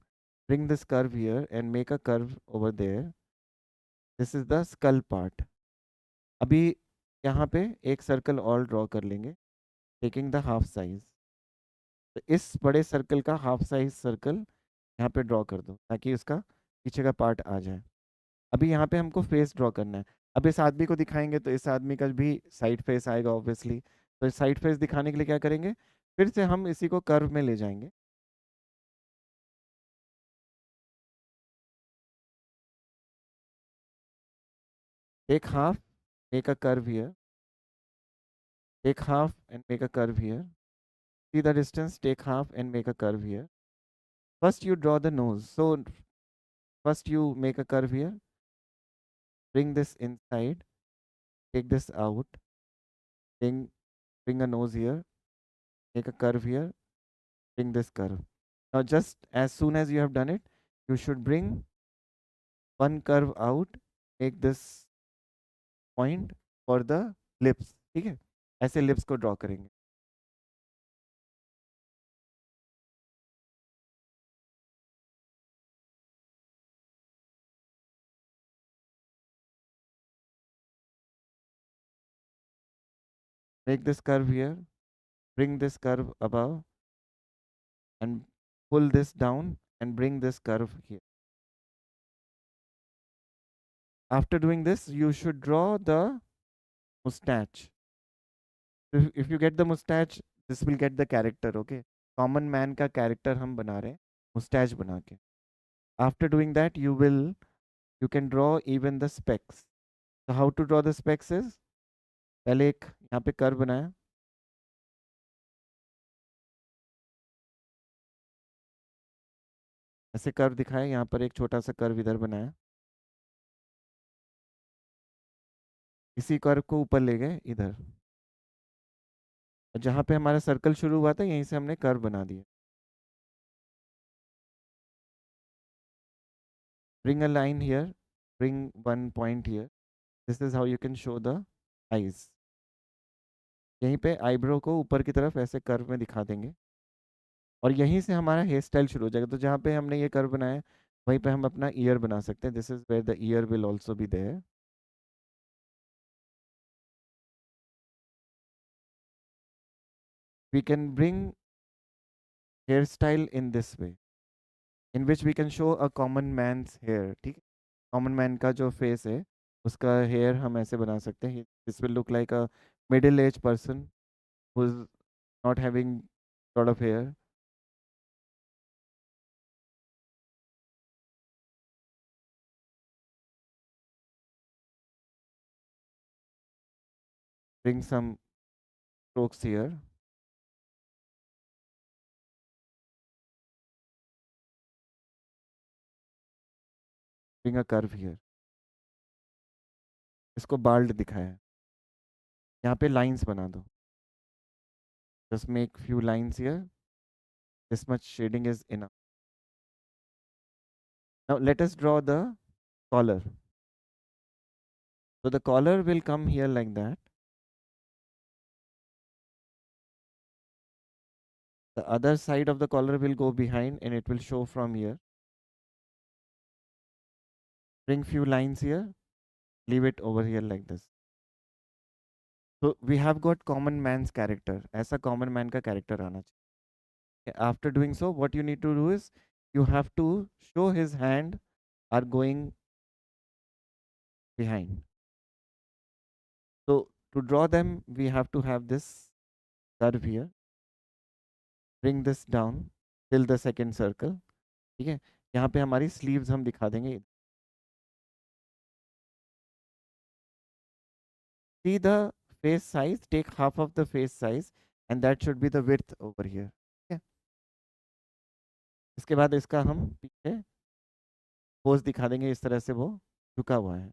bring this curve here and make a curve over there. This is the skull part. अभी यहाँ पे एक सर्कल और ड्रॉ कर लेंगे, taking the half size. तो इस बड़े सर्कल का हाफ साइज सर्कल यहाँ पे ड्रॉ कर दो ताकि उसका पीछे का पार्ट आ जाए. अभी यहाँ पे हमको फेस ड्रॉ करना है. अब इस आदमी को दिखाएंगे तो इस आदमी का भी साइड फेस आएगा ऑब्वियसली. तो साइड फेस दिखाने के लिए क्या करेंगे, फिर से हम इसी को कर्व में ले जाएंगे. Take half, make a curve here. Take half and make a curve here. See the distance, take half and make a curve here. First you draw the nose. So first you make a curve here. Bring this inside. Take this out. Bring a nose here. Make a curve here. Bring this curve. Now just as soon as you have done it, you should bring one curve out. Make this point for the lips. ठीक है, ऐसे lips को draw करेंगे. Make this curve here. Bring this curve above and pull this down and bring this curve here. After doing this, you should draw the mustache. If you get the mustache, this will get the character, okay? Common man का character हम बना रहे हैं mustache बना के. After doing that, you can draw even the specs. So how to draw the specs is, पहले एक यहाँ पे curve बनाया, ऐसे कर्व दिखाया, यहाँ पर एक छोटा सा कर्व इधर बनाया, इसी कर्व को ऊपर ले गए इधर, जहाँ पे हमारा सर्कल शुरू हुआ था यहीं से हमने कर्व बना दिया. Bring a line here, bring one point here. This is how you can show the eyes. यहीं पे आईब्रो को ऊपर की तरफ ऐसे कर्व में दिखा देंगे. और यहीं से हमारा हेयर स्टाइल शुरू हो जाएगा। तो जहाँ पे हमने ये कर्व बनाया है, वहीं पे हम अपना ईयर बना सकते हैं। This is where the ear will also be there. We can bring hair style in this way in which we can show a common man's hair. ठीक है, कॉमन मैन का जो फेस है उसका हेयर हम ऐसे बना सकते हैं। This will look like a middle age person who is not having lot of hair. Bring some strokes here, bring a curve here। इसको बाल्ड दिखाया है, यहाँ पे लाइंस बना दो। Just make few lines here, this much shading is enough। Now let us draw the collar। So the collar will come here like that, the other side of the collar will go behind and it will show from here। Bring few lines here, leave it over here like this। So we have got common man's character, ऐसा common man का character आना चाहिए। After doing so, what you need to do is you have to show his hand are going behind। So to draw them, we have to have this curve here, bring this down till the second circle। ठीक है, यहाँ पे हमारी sleeves हम दिखा देंगे। See the face size, take half of the face size and that should be the width over here। ठीक है, इसके बाद इसका हम पीछे पोज दिखा देंगे, इस तरह से वो झुका हुआ है।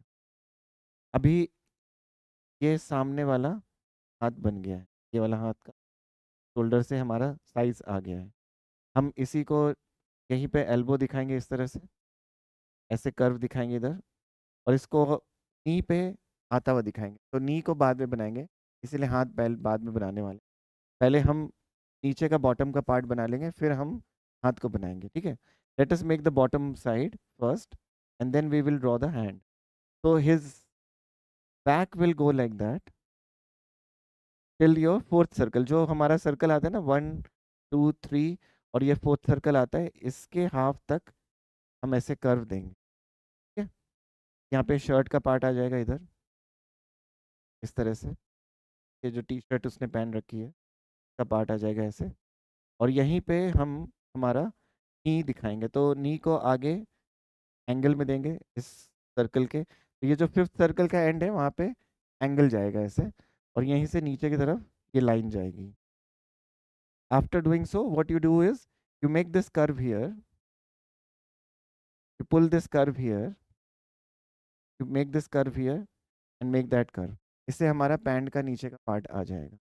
अभी ये सामने वाला हाथ बन गया है, ये वाला हाथ का शोल्डर से हमारा साइज आ गया है। हम इसी को यहीं पे एल्बो दिखाएंगे, इस तरह से ऐसे कर्व दिखाएंगे इधर, और इसको नी पे आता हुआ दिखाएंगे। तो नी को बाद में बनाएंगे, इसीलिए हाथ बैल बाद में बनाने वाले। पहले हम नीचे का बॉटम का पार्ट बना लेंगे, फिर हम हाथ को बनाएंगे। ठीक है, let us make the bottom side first and then we will draw the hand. तो his back will go like that till your fourth circle. जो हमारा सर्कल आता है ना, 1 2 3, और ये फोर्थ सर्कल आता है, इसके हाफ तक हम ऐसे कर्व देंगे। ठीक है, यहाँ पे शर्ट का पार्ट आ जाएगा इधर, इस तरह से। ये जो टी शर्ट उसने पहन रखी है का पार्ट आ जाएगा ऐसे, और यहीं पे हम हमारा नी दिखाएंगे। तो नी को आगे एंगल में देंगे इस सर्कल के। तो ये जो फिफ्थ सर्कल का एंड है वहाँ पे एंगल जाएगा ऐसे, और यहीं से नीचे की तरफ ये लाइन जाएगी। After doing so what you do is you make this curve here, you pull this curve here, you make this curve here and make that curve। इससे हमारा पैंट का नीचे का पार्ट आ जाएगा।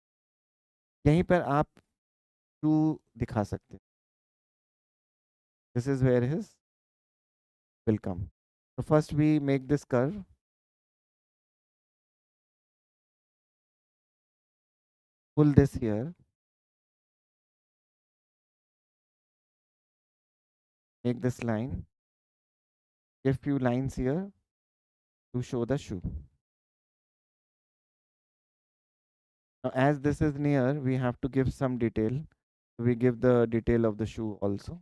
यहीं पर आप शू दिखा सकते हैं। This is where his will come। So first we make this curve, pull this here, make this line, give few lines here to show the shoe। Now as this is near, we have to give some detail, we give the detail of the shoe also।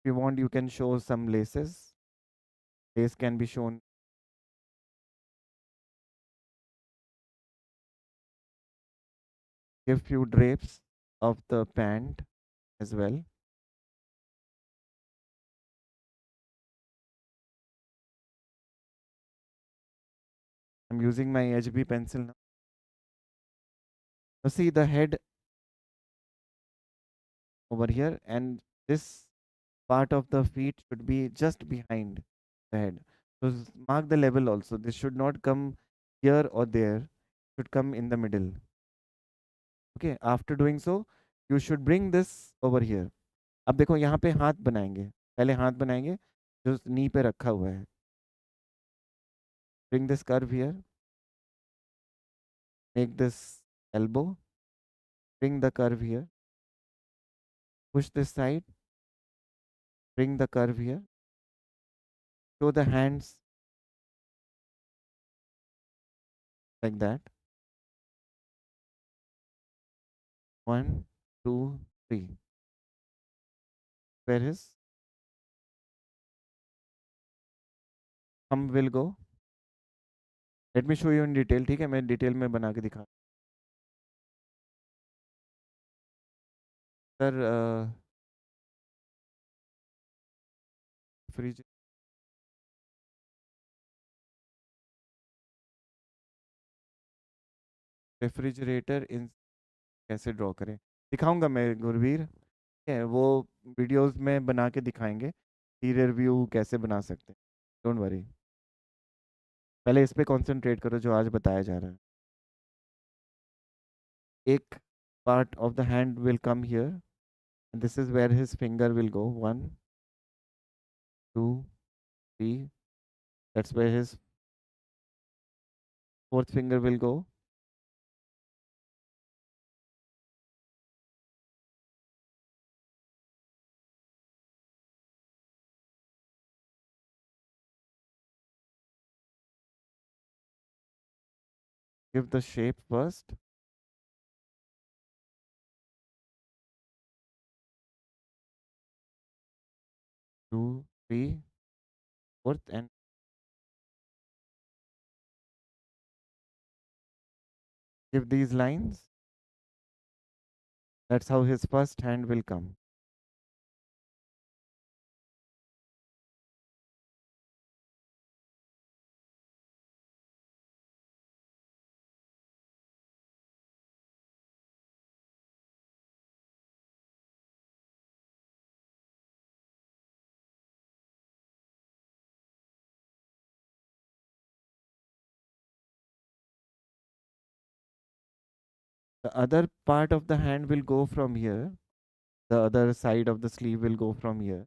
If you want, you can show some laces, lace can be shown। Give few drapes of the pant as well। I'm using my HB pencil now। Now see the head over here, and this part of the feet should be just behind the head। So mark the level also, this should not come here or there, should come in the middle। Okay, after doing so you should bring this over here। अब देखो यहाँ पे हाथ बनाएंगे, पहले हाथ बनाएंगे जो नी पे रखा हुआ है। Bring this curve here, make this elbow, bring the curve here, push this side, bring the curve here, show the hands like that. 1, 2, 3. Where his thumb will go. Let me show you in detail. ठीक है, मैं detail में बना के दिखा sir. Fridge refrigerator इन कैसे draw करें दिखाऊंगा मैं गुरवीर, ठीक है। वो वीडियोस में बना के दिखाएंगे इंटीरियर व्यू कैसे बना सकते हैं, डोंट वरी। पहले इस पे कंसंट्रेट करो जो आज बताया जा रहा है। एक part of the hand will come here and this is where his finger will go. 1, 2, 3. That's where his fourth finger will go. Give the shape first. Two, three, fourth, and give these lines. That's how his first hand will come. The other part of the hand will go from here. The other side of the sleeve will go from here.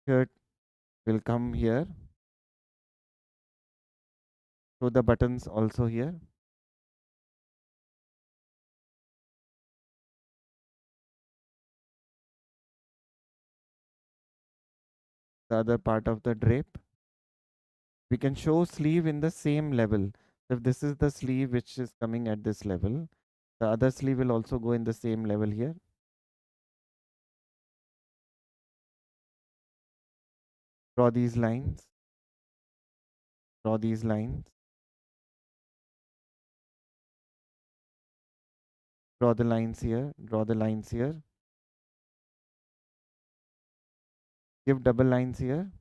Shirt will come here. So the buttons also here. The other part of the drape. We can show sleeve in the same level. If this is the sleeve which is coming at this level, the other sleeve will also go in the same level here. Draw these lines. Draw these lines. Draw the lines here. Draw the lines here. Give double lines here.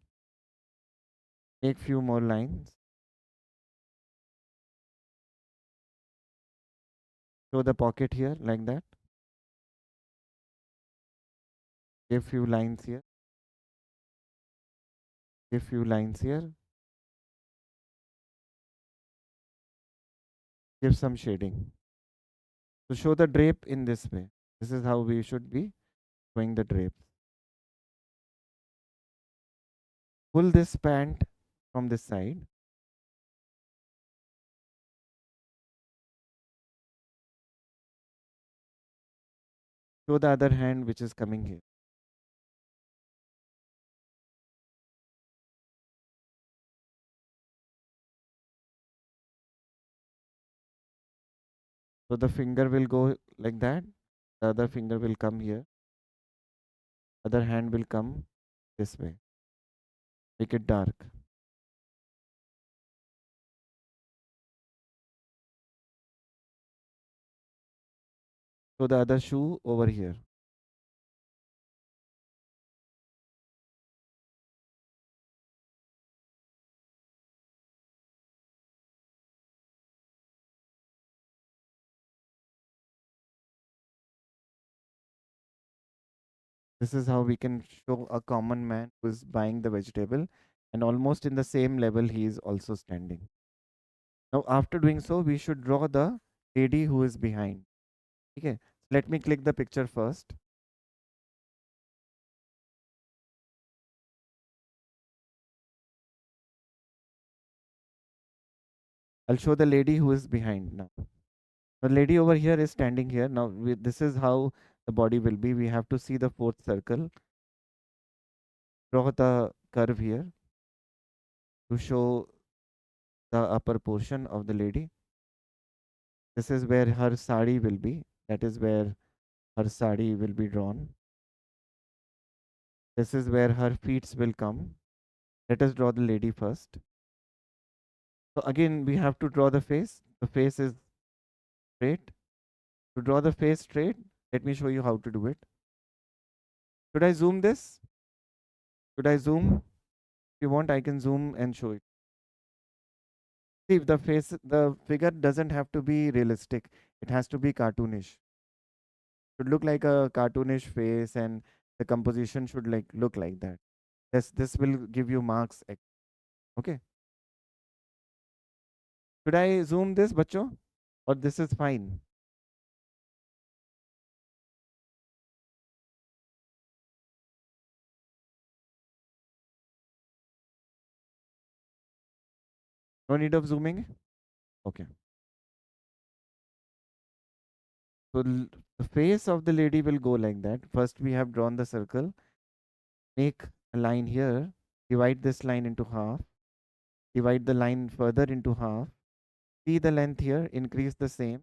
Make few more lines. Show the pocket here like that. Give few lines here. Give few lines here. Give some shading. So show the drape in this way. This is how we should be showing the drape. Pull this pant from this side. Show the other hand which is coming here. So the finger will go like that. The other finger will come here. Other hand will come this way. Make it dark. So the other shoe over here. This is how we can show a common man who is buying the vegetable and almost in the same level he is also standing. Now after doing so, we should draw the lady who is behind. Okay, let me click the picture first. I'll show the lady who is behind now. The lady over here is standing here. Now, this is how the body will be. We have to see the fourth circle. Draw the curve here to show the upper portion of the lady. This is where her sari will be. That is where her sari will be drawn. This is where her feet will come. Let us draw the lady first. So again, we have to draw the face. The face is straight. To draw the face straight, let me show you how to do it. Should I zoom this? Should I zoom? If you want, I can zoom and show it. See, the figure doesn't have to be realistic. It has to be cartoonish. It should look like a cartoonish face, and the composition should look like that. This will give you marks. Okay. Should I zoom this, bacho? Or this is fine? No need of zooming? Okay. So the face of the lady will go like that. First, we have drawn the circle. Make a line here. Divide this line into half. Divide the line further into half. See the length here. Increase the same.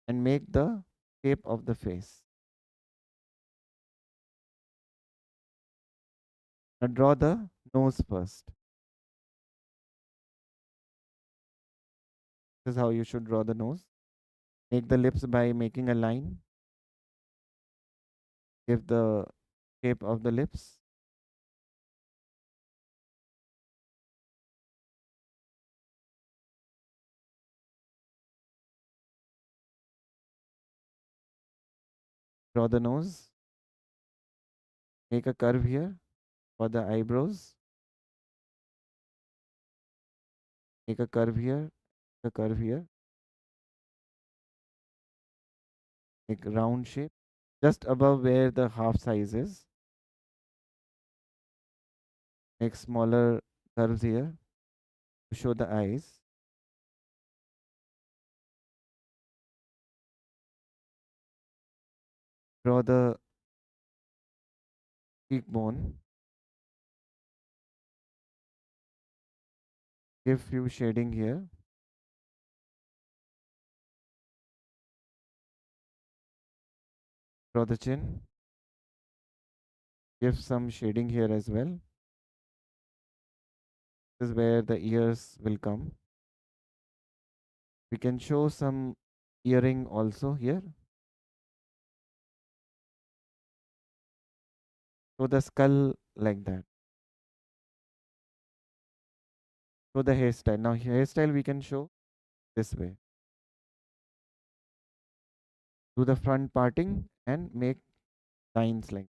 And make the shape of the face. Now draw the nose first. This is how you should draw the nose. Make the lips by making a line. Give the shape of the lips. Draw the nose. Make a curve here for the eyebrows. Make a curve here. A curve here. Make a round shape. Just above where the half size is. Make smaller curves here to show the eyes. Draw the cheekbone. Give few shading here. Draw the chin. Give some shading here as well. This is where the ears will come. We can show some earring also here. So the skull like that. So the hairstyle. Now hairstyle we can show this way. Do the front parting and make lines like.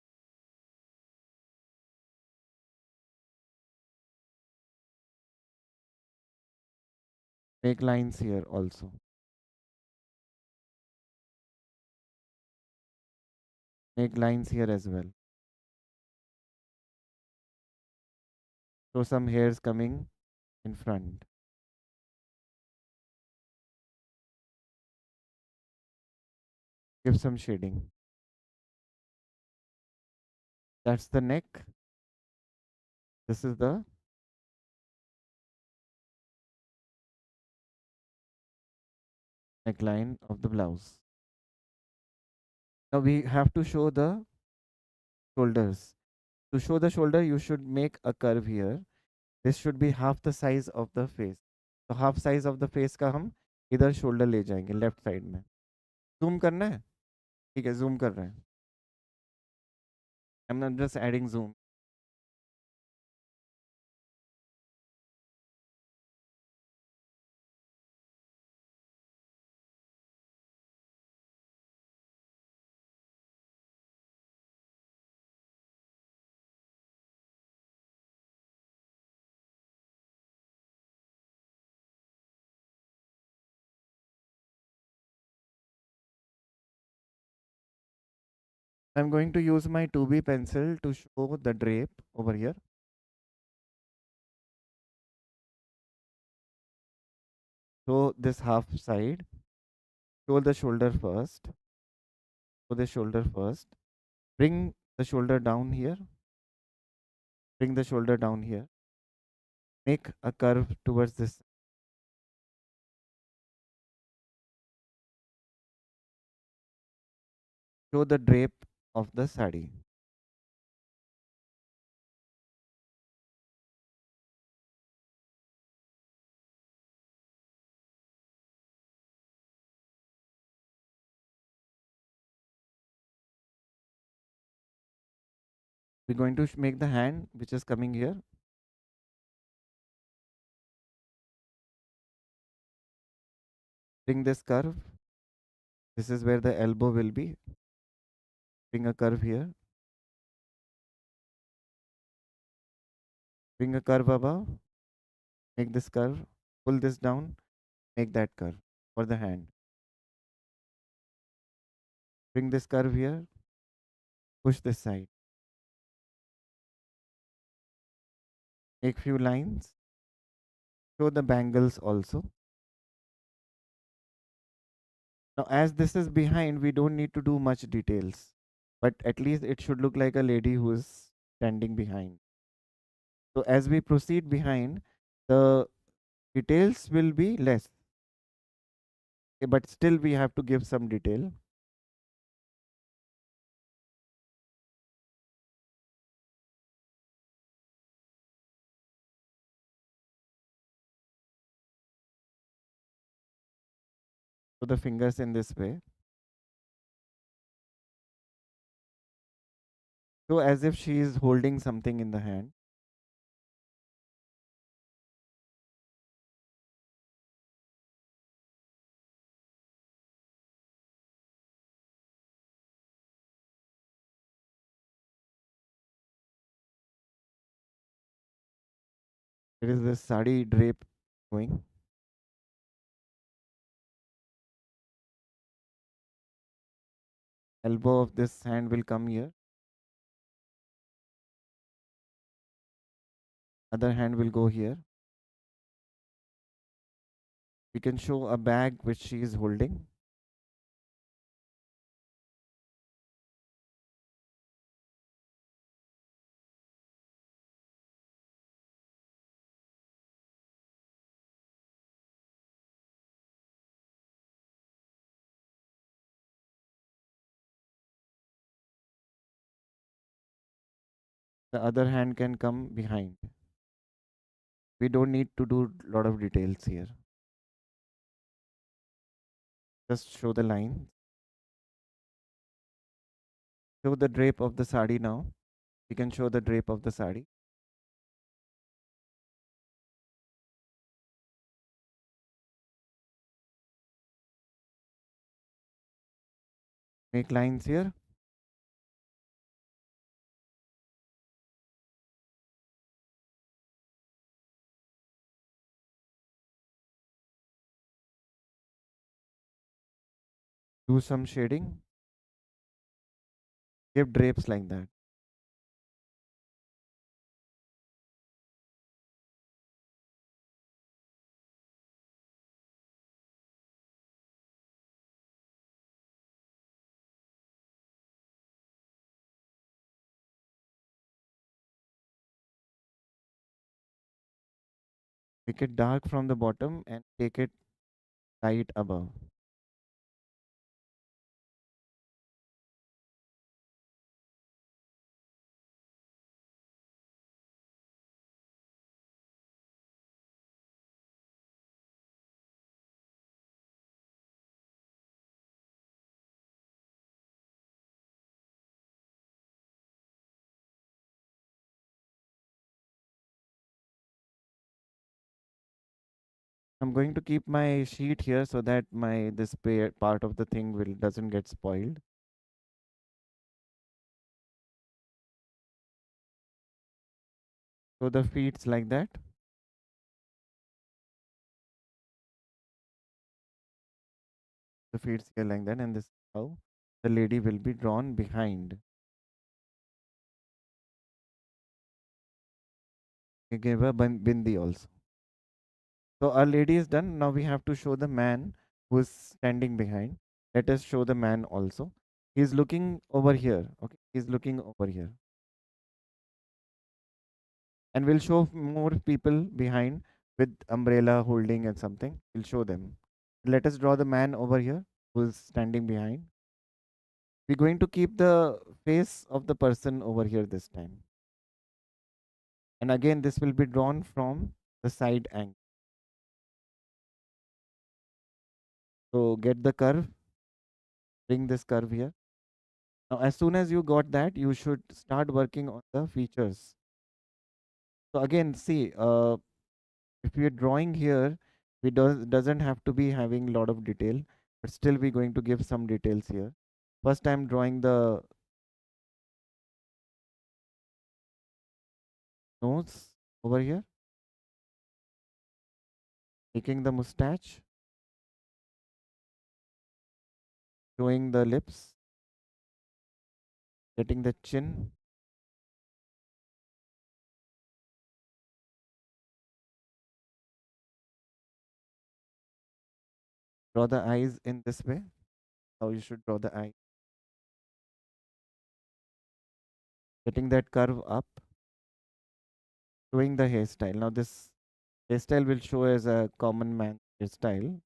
Make lines here also. Make lines here as well. So some hairs coming in front. Give some shading. That's the neck. This is the neckline of the blouse. Now we have to show the shoulders. To show the shoulder, you should make a curve here. This should be half the size of the face. तो half size of the face का हम इधर shoulder ले जाएंगे left side में. Zoom करना है? ठीक है, जूम कर रहे हैं. I am not just adding zoom. I'm going to use my 2B pencil to show the drape over here. show this half side, show the shoulder first, show the shoulder first, bring the shoulder down here, bring the shoulder down here, make a curve towards this, show the drape of the sari. We're going to make the hand which is coming here. Bring this curve. This is where the elbow will be. Bring a curve here. Bring a curve above. Make this curve. Pull this down. Make that curve for the hand. Bring this curve here. Push this side. Make few lines. Show the bangles also. Now, as this is behind, we don't need to do much details, but at least it should look like a lady who is standing behind. So as we proceed behind, the details will be less. Okay, but still we have to give some detail. So the fingers in this way. So as if she is holding something in the hand. There is this sari drape going. Elbow of this hand will come here. Other hand will go here. We can show a bag which she is holding. The other hand can come behind. We don't need to do a lot of details here. Just show the line. Show the drape of the sari now. We can show the drape of the sari. Make lines here. Do some shading. Give drapes like that. Make it dark from the bottom and take it light above. I'm going to keep my sheet here so that my this part of the thing will doesn't get spoiled. So the feet's like that. The feet's here like that, and this is how the lady will be drawn behind. You give a bindi also. So our lady is done. Now we have to show the man who is standing behind. Let us show the man also. He's looking over here. Okay, he's looking over here. And we'll show more people behind with umbrella holding and something. We'll show them. Let us draw the man over here who is standing behind. We're going to keep the face of the person over here this time. And again, this will be drawn from the side angle. So get the curve, bring this curve here. Now, as soon as you got that, you should start working on the features. So again, see, if we're drawing here, we doesn't have to be having a lot of detail, but still we're going to give some details here. First, I'm drawing the nose over here, making the mustache, showing the lips, getting the chin, draw the eyes in this way. How you should draw the eye, getting that curve up, showing the hairstyle. Now this hairstyle will show as a common man hairstyle.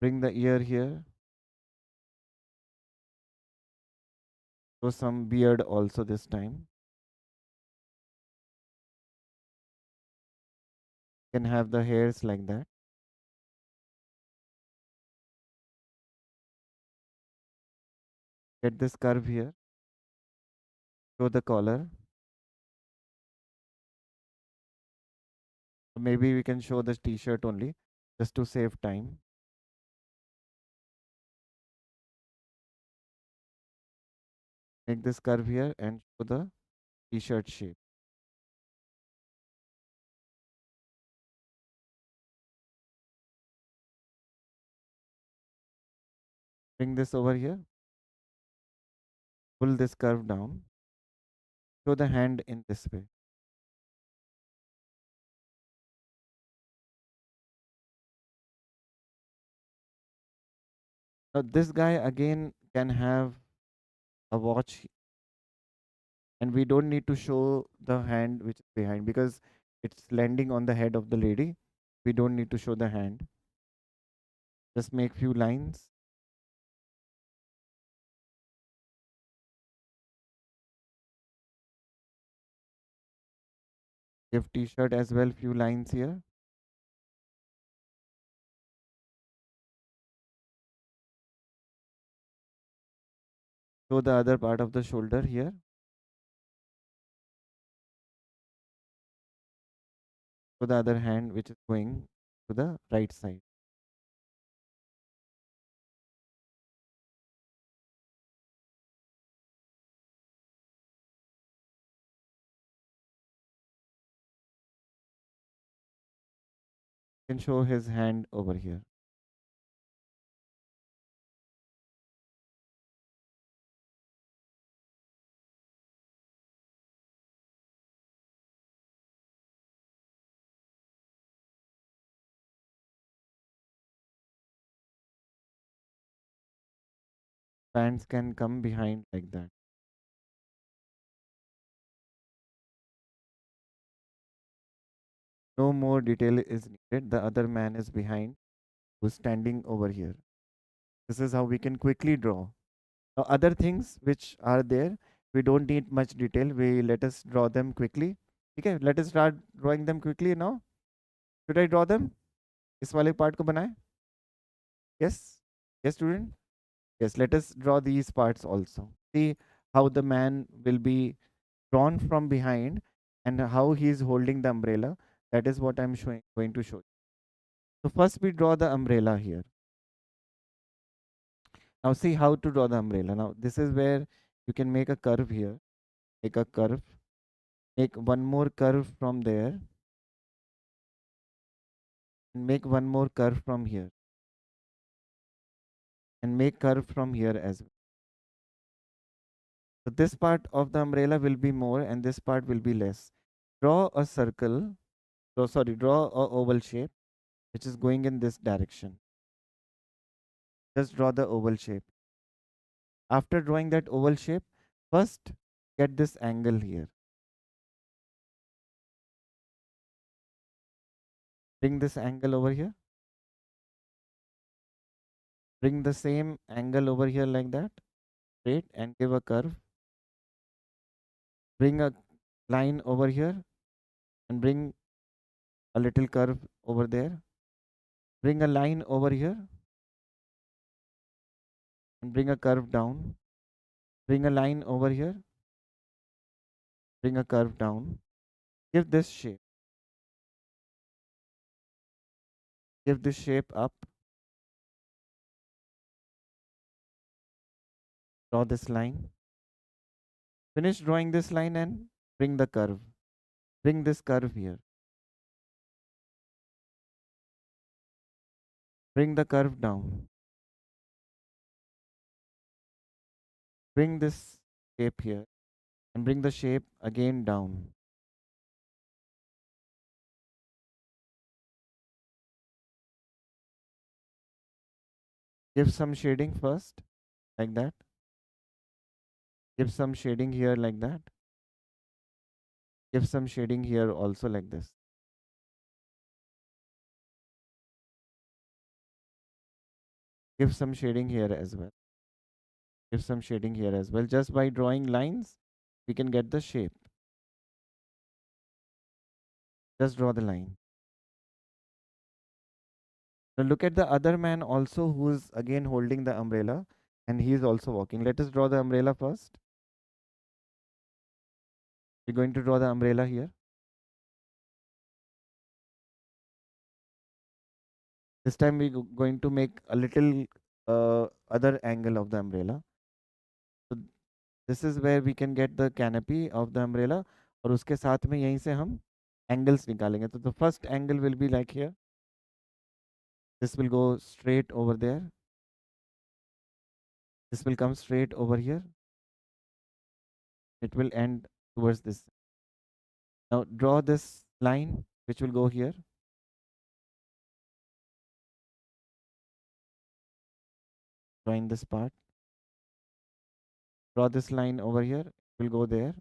Bring the ear here, show some beard also this time. Can have the hairs like that. Get this curve here, show the collar. Maybe we can show this t-shirt only just to save time. Make this curve here and show the t-shirt shape. Bring this over here, pull this curve down, show the hand in this way. Now this guy again can have a watch, and we don't need to show the hand which is behind because it's landing on the head of the lady. We don't need to show the hand. Just make few lines. Give t-shirt as well, few lines here. Show the other part of the shoulder here. Show the other hand which is going to the right side. You can show his hand over here. Pants can come behind like that. No more detail is needed. The other man is behind who's standing over here. This is how we can quickly draw. Now, other things which are there, we don't need much detail. We let us draw them quickly. Okay, let us start drawing them quickly now. Should I draw them? इस वाले part को बनाए? Yes? Yes, student? Yes, let us draw these parts also. See how the man will be drawn from behind and how he is holding the umbrella. That is what I'm going to show you. So first we draw the umbrella here. Now see how to draw the umbrella. Now this is where you can make a curve here. Make a curve. Make one more curve from there. And make one more curve from here. And make curve from here as well. So this part of the umbrella will be more and this part will be less. Draw a circle, draw a oval shape which is going in this direction. Just draw the oval shape. After drawing that oval shape, first get this angle here. Bring this angle over here. Bring the same angle over here like that. Straight and give a curve. Bring a line over here and bring a little curve over there. Bring a line over here and bring a curve down. Bring a line over here. Bring a curve down. Give this shape. Give this shape up. Draw this line. Finish drawing this line and bring the curve. Bring this curve here. Bring the curve down. Bring this shape here and bring the shape again down. Give some shading first, like that. Give some shading here like that. Give some shading here also like this. Give some shading here as well. Give some shading here as well. Just by drawing lines, we can get the shape. Just draw the line. Now look at the other man also who is again holding the umbrella and he is also walking. Let us draw the umbrella first. We're going to draw the umbrella here. This time we're going to make a little other angle of the umbrella. So this is where we can get the canopy of the umbrella और उसके साथ में यहीं से हम angles निकालेंगे. तो the first angle will be like here. This will go straight over there. This will come straight over here. It will end towards this. Now draw this line which will go here. Join this part. Draw this line over here. It will go there.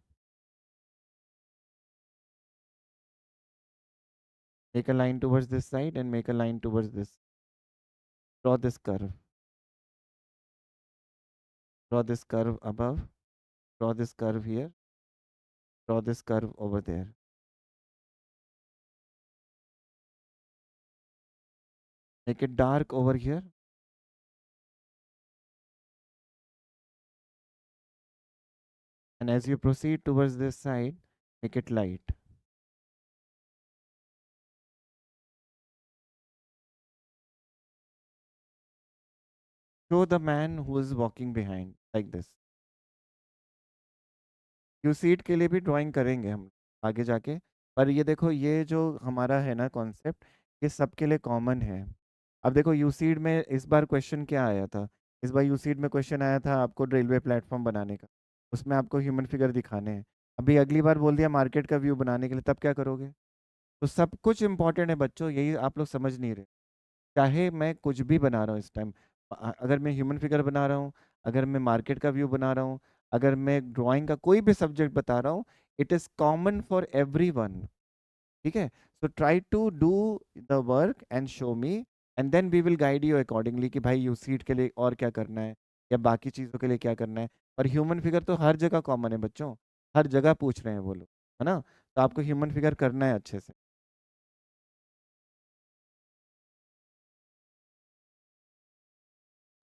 Make a line towards this side and make a line towards this. Draw this curve. Draw this curve above. Draw this curve here. Draw this curve over there. Make it dark over here. And as you proceed towards this side, make it light. Show the man who is walking behind like this. यूसीड के लिए भी drawing करेंगे हम आगे जाके पर ये देखो ये जो हमारा है ना कॉन्सेप्ट ये सबके लिए कॉमन है अब देखो यूसीड में इस बार क्वेश्चन क्या आया था इस बार यूसीड में क्वेश्चन आया था आपको रेलवे प्लेटफॉर्म बनाने का उसमें आपको ह्यूमन फिगर दिखाने हैं अभी अगली बार बोल दिया मार्केट का व्यू बनाने के लिए तब क्या करोगे तो सब कुछ इंपॉर्टेंट है बच्चों यही आप लोग समझ नहीं रहे चाहे मैं कुछ भी बना रहा हूँ इस टाइम अगर मैं ह्यूमन फिगर बना रहा हूँ अगर मैं मार्केट का व्यू बना रहा हूँ अगर मैं ड्राइंग का कोई भी सब्जेक्ट बता रहा हूँ it is common for everyone ठीक है so try to do the work and show me and then we will guide you accordingly कि भाई यू सीट के लिए और क्या करना है या बाकी चीज़ों के लिए क्या करना है पर ह्यूमन फिगर तो हर जगह कॉमन है बच्चों हर जगह पूछ रहे हैं वो लोग है ना तो आपको ह्यूमन फिगर करना है अच्छे से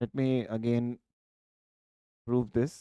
let me again prove this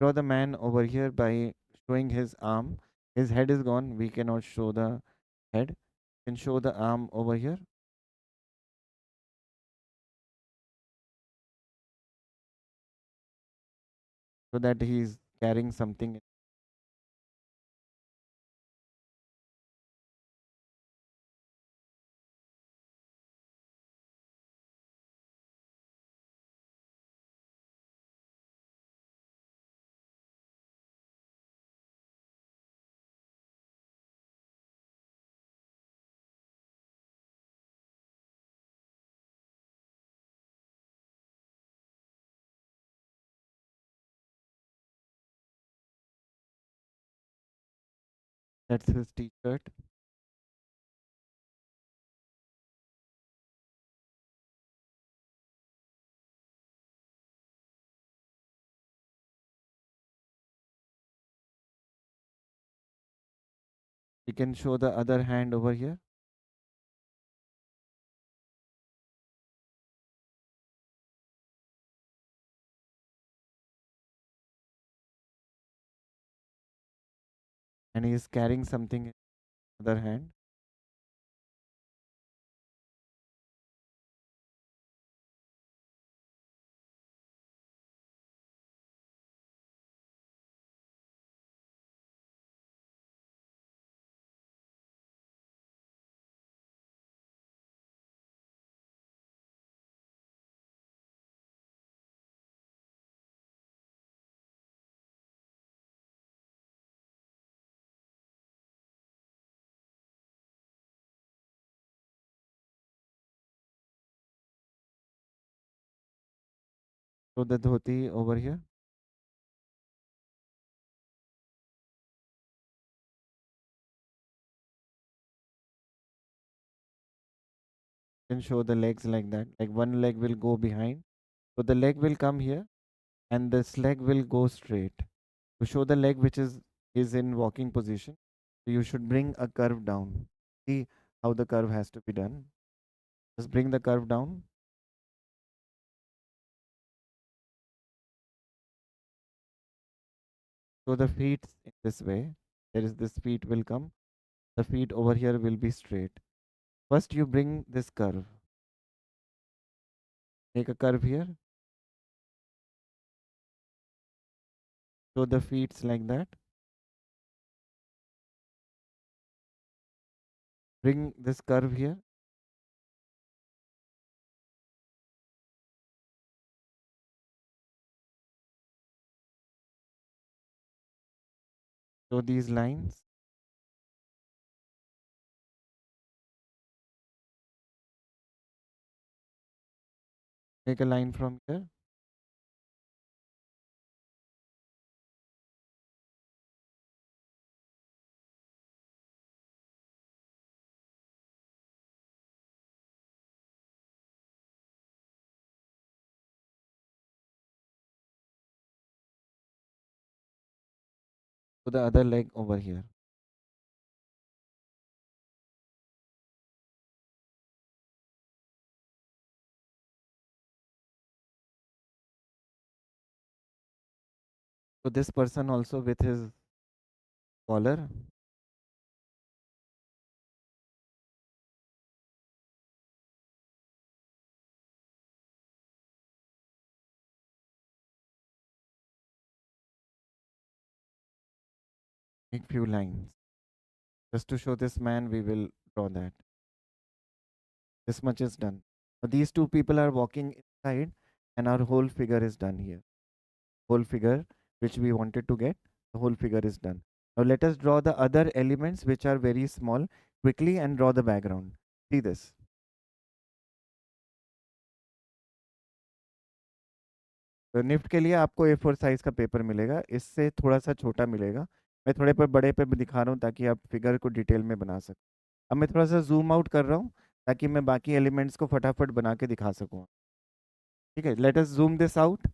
Draw the man over here by showing his arm. His head is gone. We cannot show the head. Can show the arm over here so that he is carrying something. That's his t-shirt. You can show the other hand over here. And he is carrying something in the other hand. So the dhoti over here. Can show the legs like that. Like one leg will go behind. So the leg will come here and this leg will go straight. To show the leg which is in walking position, you should bring a curve down. See how the curve has to be done. Just bring the curve down. So the feet in this way. There is this feet will come. The feet over here will be straight. First you bring this curve. Make a curve here. So the feet like that. Bring this curve here. So these lines. Make a line from here. To the other leg over here. So this person also with his collar. Make few lines. Just to show this man, we will draw that. This much is done. Now these two people are walking inside and our whole figure is done here. Whole figure which we wanted to get, the whole figure is done. Now let us draw the other elements which are very small quickly and draw the background. See this. तो NIFT के लिए आपको A4 size का paper मिलेगा, इससे थोड़ा सा छोटा मिलेगा। मैं थोड़े पर बड़े पे दिखा रहा हूँ ताकि आप फिगर को डिटेल में बना सकें। अब मैं थोड़ा सा जूम आउट कर रहा हूँ ताकि मैं बाकी एलिमेंट्स को फटाफट बना के दिखा सकूँ। ठीक है, let us zoom this out.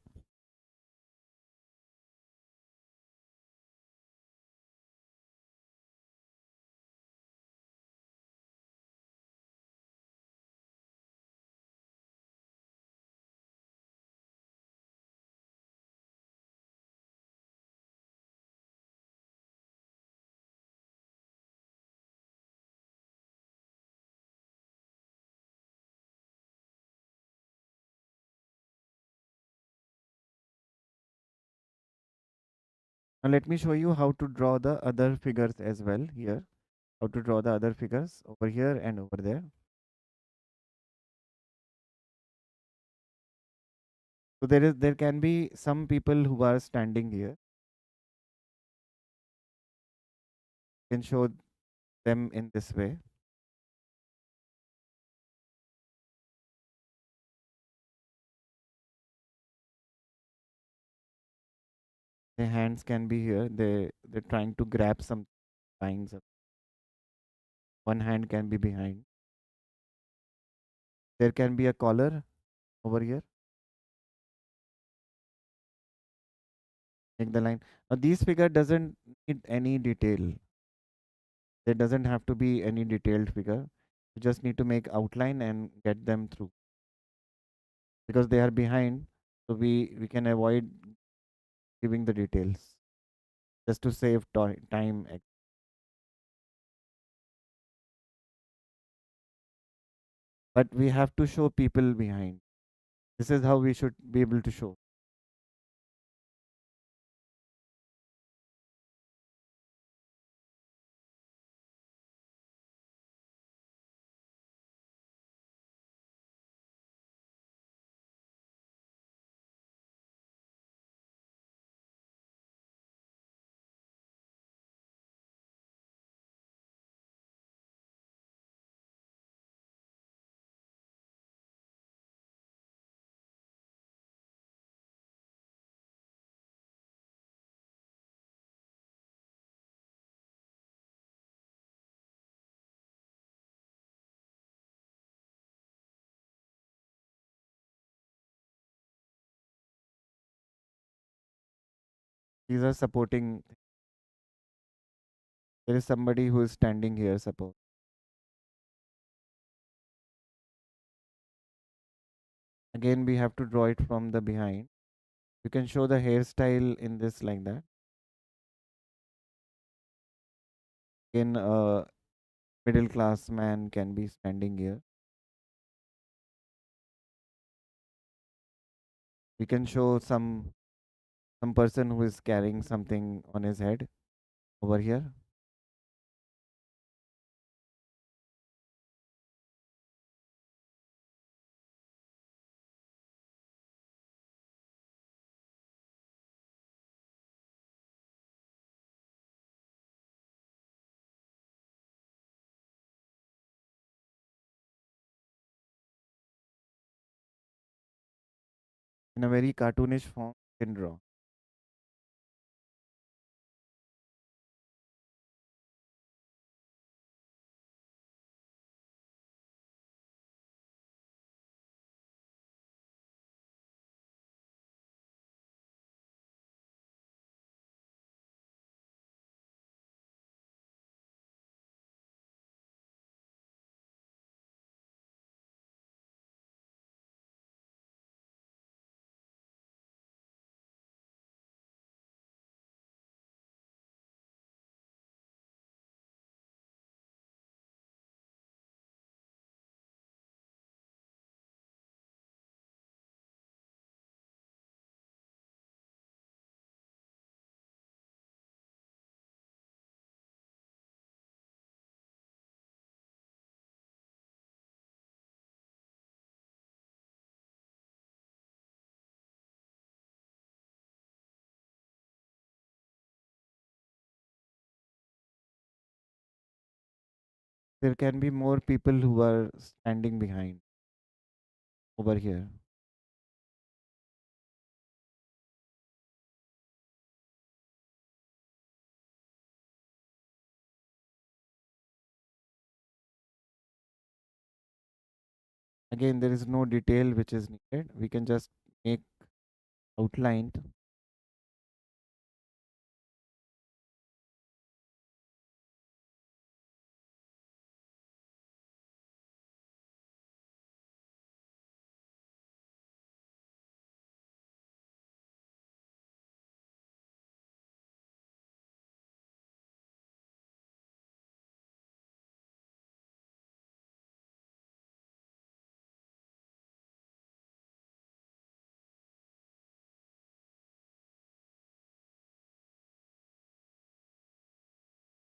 Now let me show you how to draw the other figures as well here. How to draw the other figures over here and over there. So there can be some people who are standing here. You can show them in this way. Their hands can be here. They're trying to grab some lines. One hand can be behind. There can be a collar over here. Make the line. Now these figure doesn't need any detail. There doesn't have to be any detailed figure. You just need to make outline and get them through. Because they are behind, so we can avoid giving the details just to save time. But we have to show people behind. This is how we should be able to show. These are supporting. There is somebody who is standing here, suppose. Again, we have to draw it from the behind. You can show the hairstyle in this like that. Again, a middle class man can be standing here. We can show some person who is carrying something on his head over here. In a very cartoonish form, you can draw. There can be more people who are standing behind over here. Again, there is no detail which is needed. We can just make outline.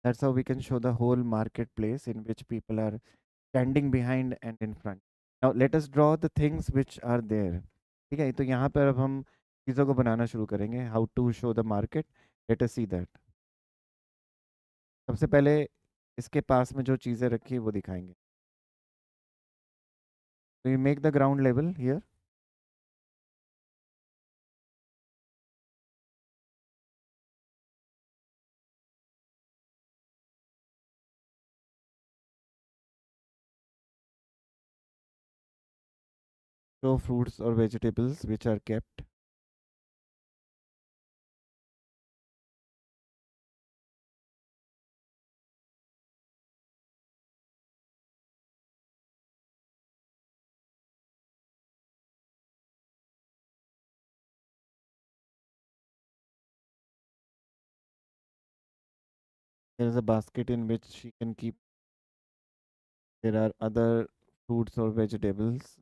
That's how we can show the whole marketplace in which people are standing behind and in front. Now let us draw the things which are there. ठीक है, तो यहाँ पर अब हम चीज़ों को बनाना शुरू करेंगे. How to show the market. Let us see that. सबसे पहले इसके पास में जो चीज़ें रखी है वो दिखाएंगे. So you make the ground level here. Show fruits or vegetables which are kept. There is a basket in which she can keep. There are other fruits or vegetables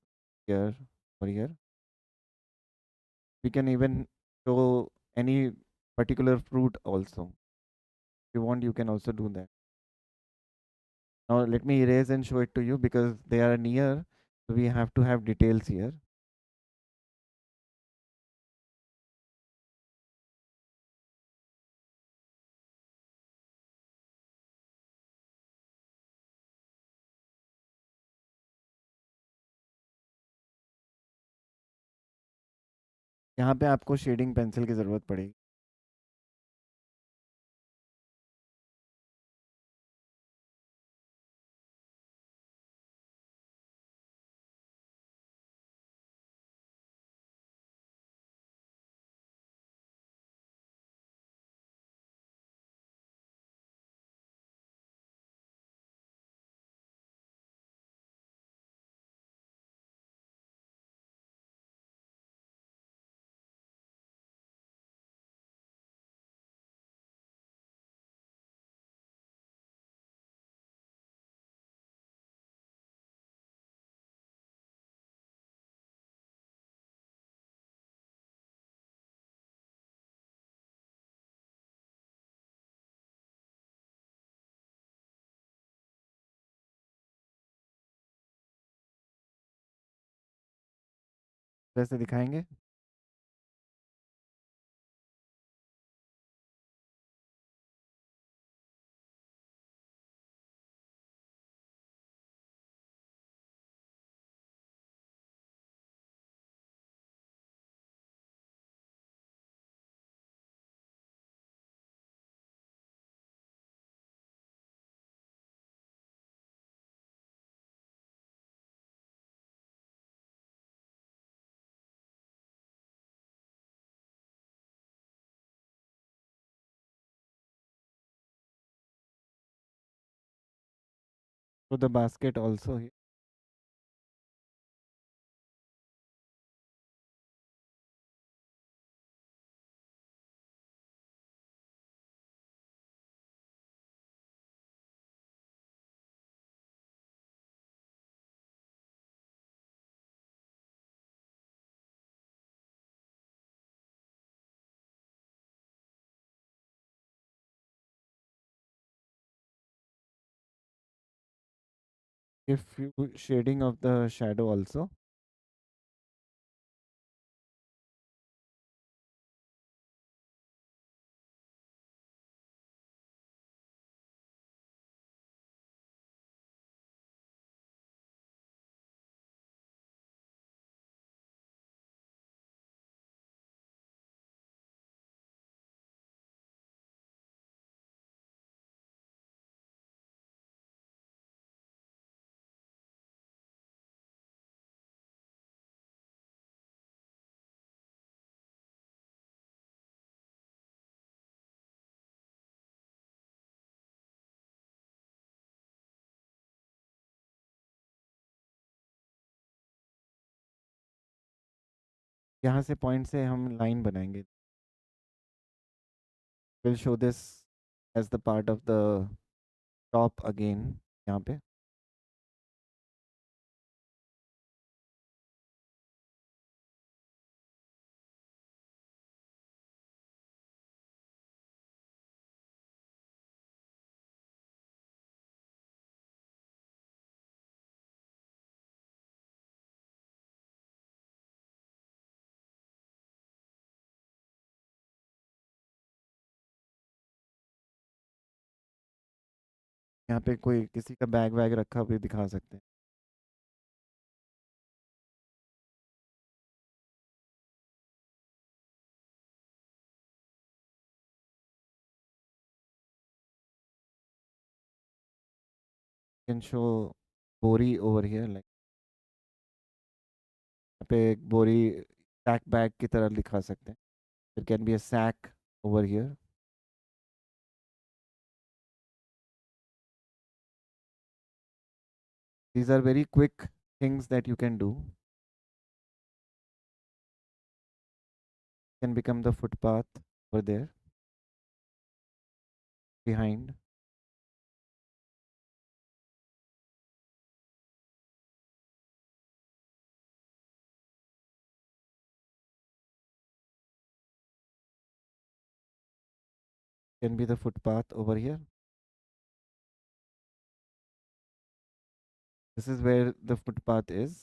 here or here. We can even show any particular fruit also. If you want, you can also do that. Now let me erase and show it to you because they are near. So we have to have details here. यहाँ पे आपको shading pencil की ज़रूरत पड़ेगी. वैसे दिखाएंगे. So the basket also here. If you shading of the shadow also. यहाँ से पॉइंट से हम लाइन बनाएंगे. We'll show this as the part of the top again. यहाँ पे. यहाँ पे कोई किसी का बैग वैग रखा भी दिखा सकते हैं। कैन शो बोरी ओवर हियर, लाइक यहाँ पे एक बोरी सैक बैग की तरह दिखा सकते हैं। There can be a sack over here. These are very quick things that you can do. Can become the footpath over there behind. Can be the footpath over here. This is where the footpath is,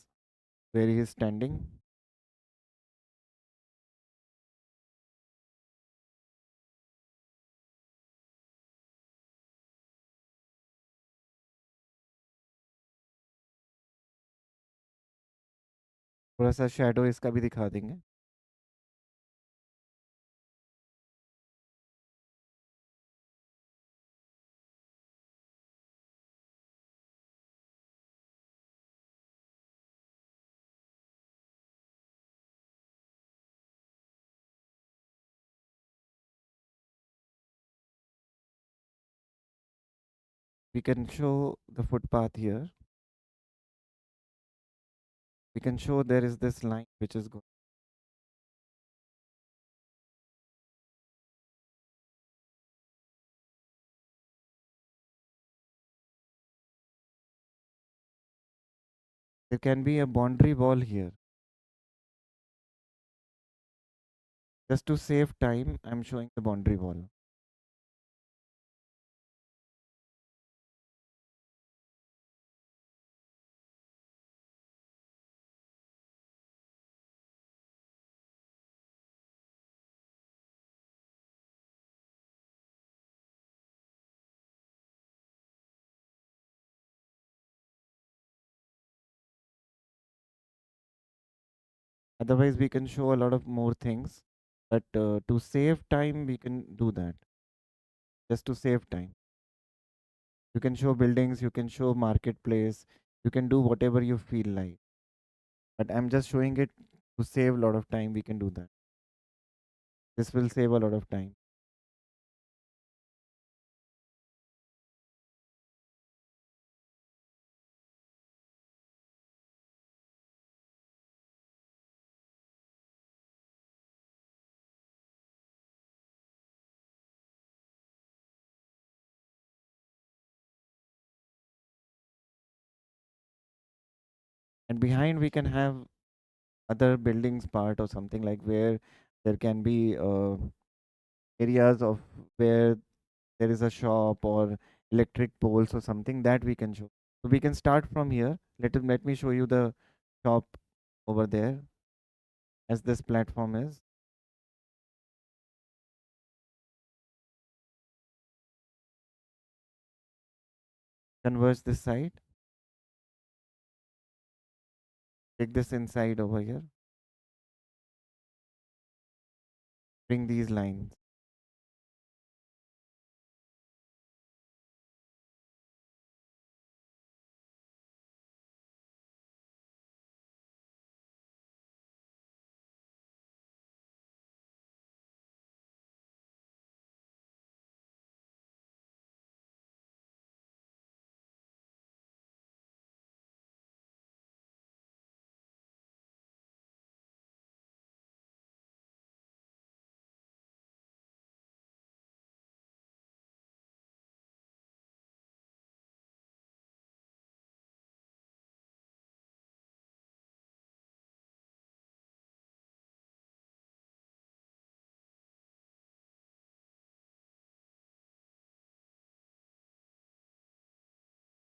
where he is standing. थोड़ा सा shadow इसका भी दिखा देंगे। We can show the footpath here. We can show there is this line which is going. There can be a boundary wall here. Just to save time, I'm showing the boundary wall. Otherwise, we can show a lot of more things. But to save time, we can do that. Just to save time. You can show buildings, you can show marketplace, you can do whatever you feel like. But I'm just showing it to save a lot of time. We can do that. This will save a lot of time. And behind we can have other buildings part or something like where there can be areas of where there is a shop or electric poles or something that we can show. So we can start from here. Let me show you the shop over there as this platform is. Converge this side. Take this inside over here. Bring these lines.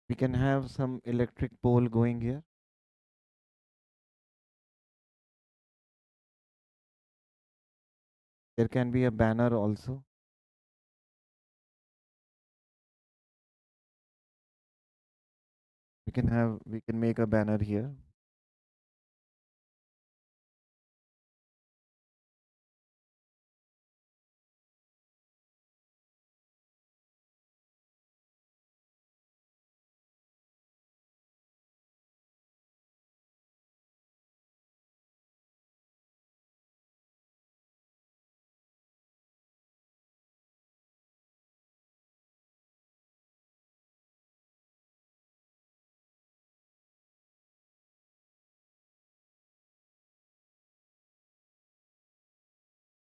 We can have some electric pole going here. There can be a banner also. we can make a banner here.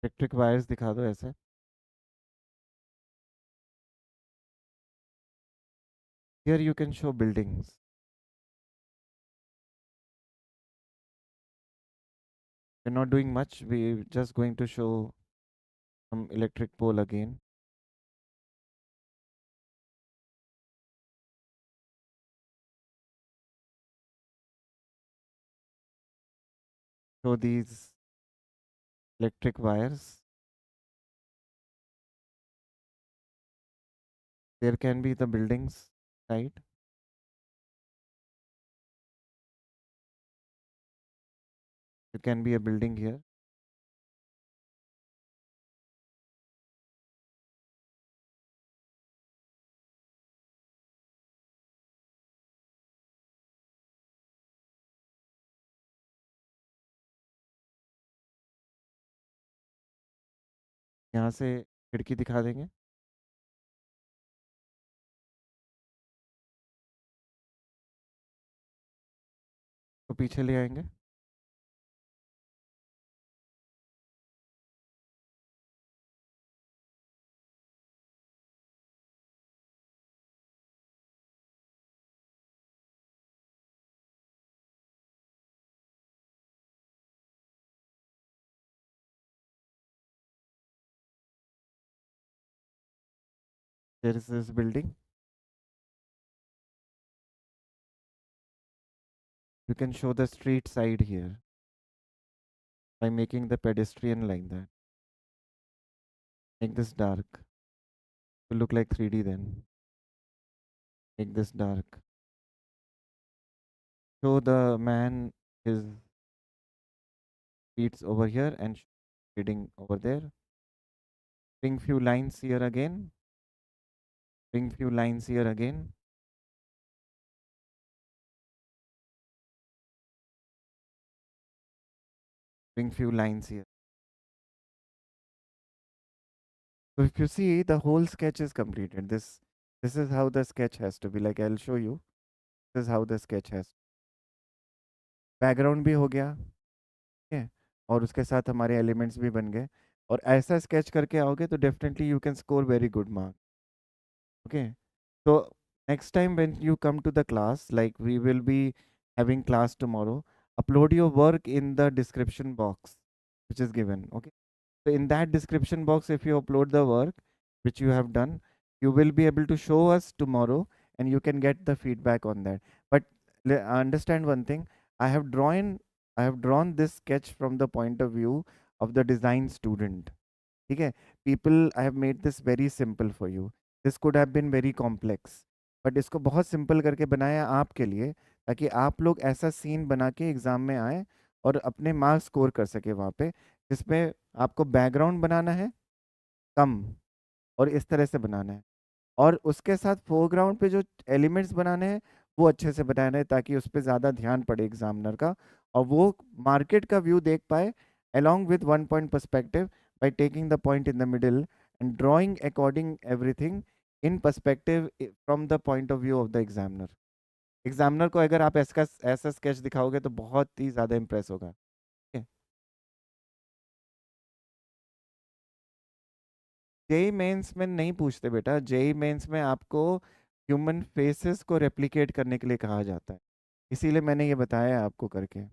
Electric wires दिखा दो ऐसे. Here you can show buildings. We're not doing much. We're just going to show some electric pole again. Show these electric wires. There can be the buildings side. There can be a building here. यहाँ से खिड़की दिखा देंगे. तो पीछे ले आएंगे. There is this building. You can show the street side here by making the pedestrian like that. Make this dark to look like 3D then. Make this dark. Show the man his feet over here and shading over there. Bring few lines here again. Bring few lines here again. Bring few lines here. So if you see, the whole sketch is completed. This is how the sketch has to be. Like I'll show you. This is how the sketch has. Background भी हो गया, ठीक है, और उसके साथ हमारे elements भी बन गए. और ऐसा स्केच करके आओगे तो definitely you can score very good mark. Okay, तो next time when you come to the class, like we will be having class tomorrow, upload your work in the description box which is given. Okay, so in that description box, if you upload the work which you have done, you will be able to show us tomorrow and you can get the feedback on that. But understand one thing, i have drawn I have drawn this sketch from the point of view of the design student. ठीक है, people, I have made this very simple for you. This could have been very complex, but इसको बहुत simple करके बनाया आपके लिए, ताकि आप लोग ऐसा सीन बना के एग्जाम में आए और अपने मार्क्स स्कोर कर सके वहाँ पे, जिसमें आपको बैकग्राउंड बनाना है कम और इस तरह से बनाना है, और उसके साथ फोरग्राउंड पे जो एलिमेंट्स बनाने हैं वो अच्छे से बनाना है, ताकि उस पर ज़्यादा ध्यान पड़े एग्जामिनर का और वो मार्केट का व्यू देख पाए along with one point perspective by taking the point in the middle and drawing according everything in perspective from the point of view of the examiner. Examiner को अगर आप ऐसा स्केच दिखाओगे तो बहुत ही ज़्यादा इम्प्रेस होगा. ठीक है, जेई मेंस में नहीं पूछते बेटा. जेई मेंस में आपको ह्यूमन फेसेस को रेप्लिकेट करने के लिए कहा जाता है, इसीलिए मैंने ये बताया है आपको करके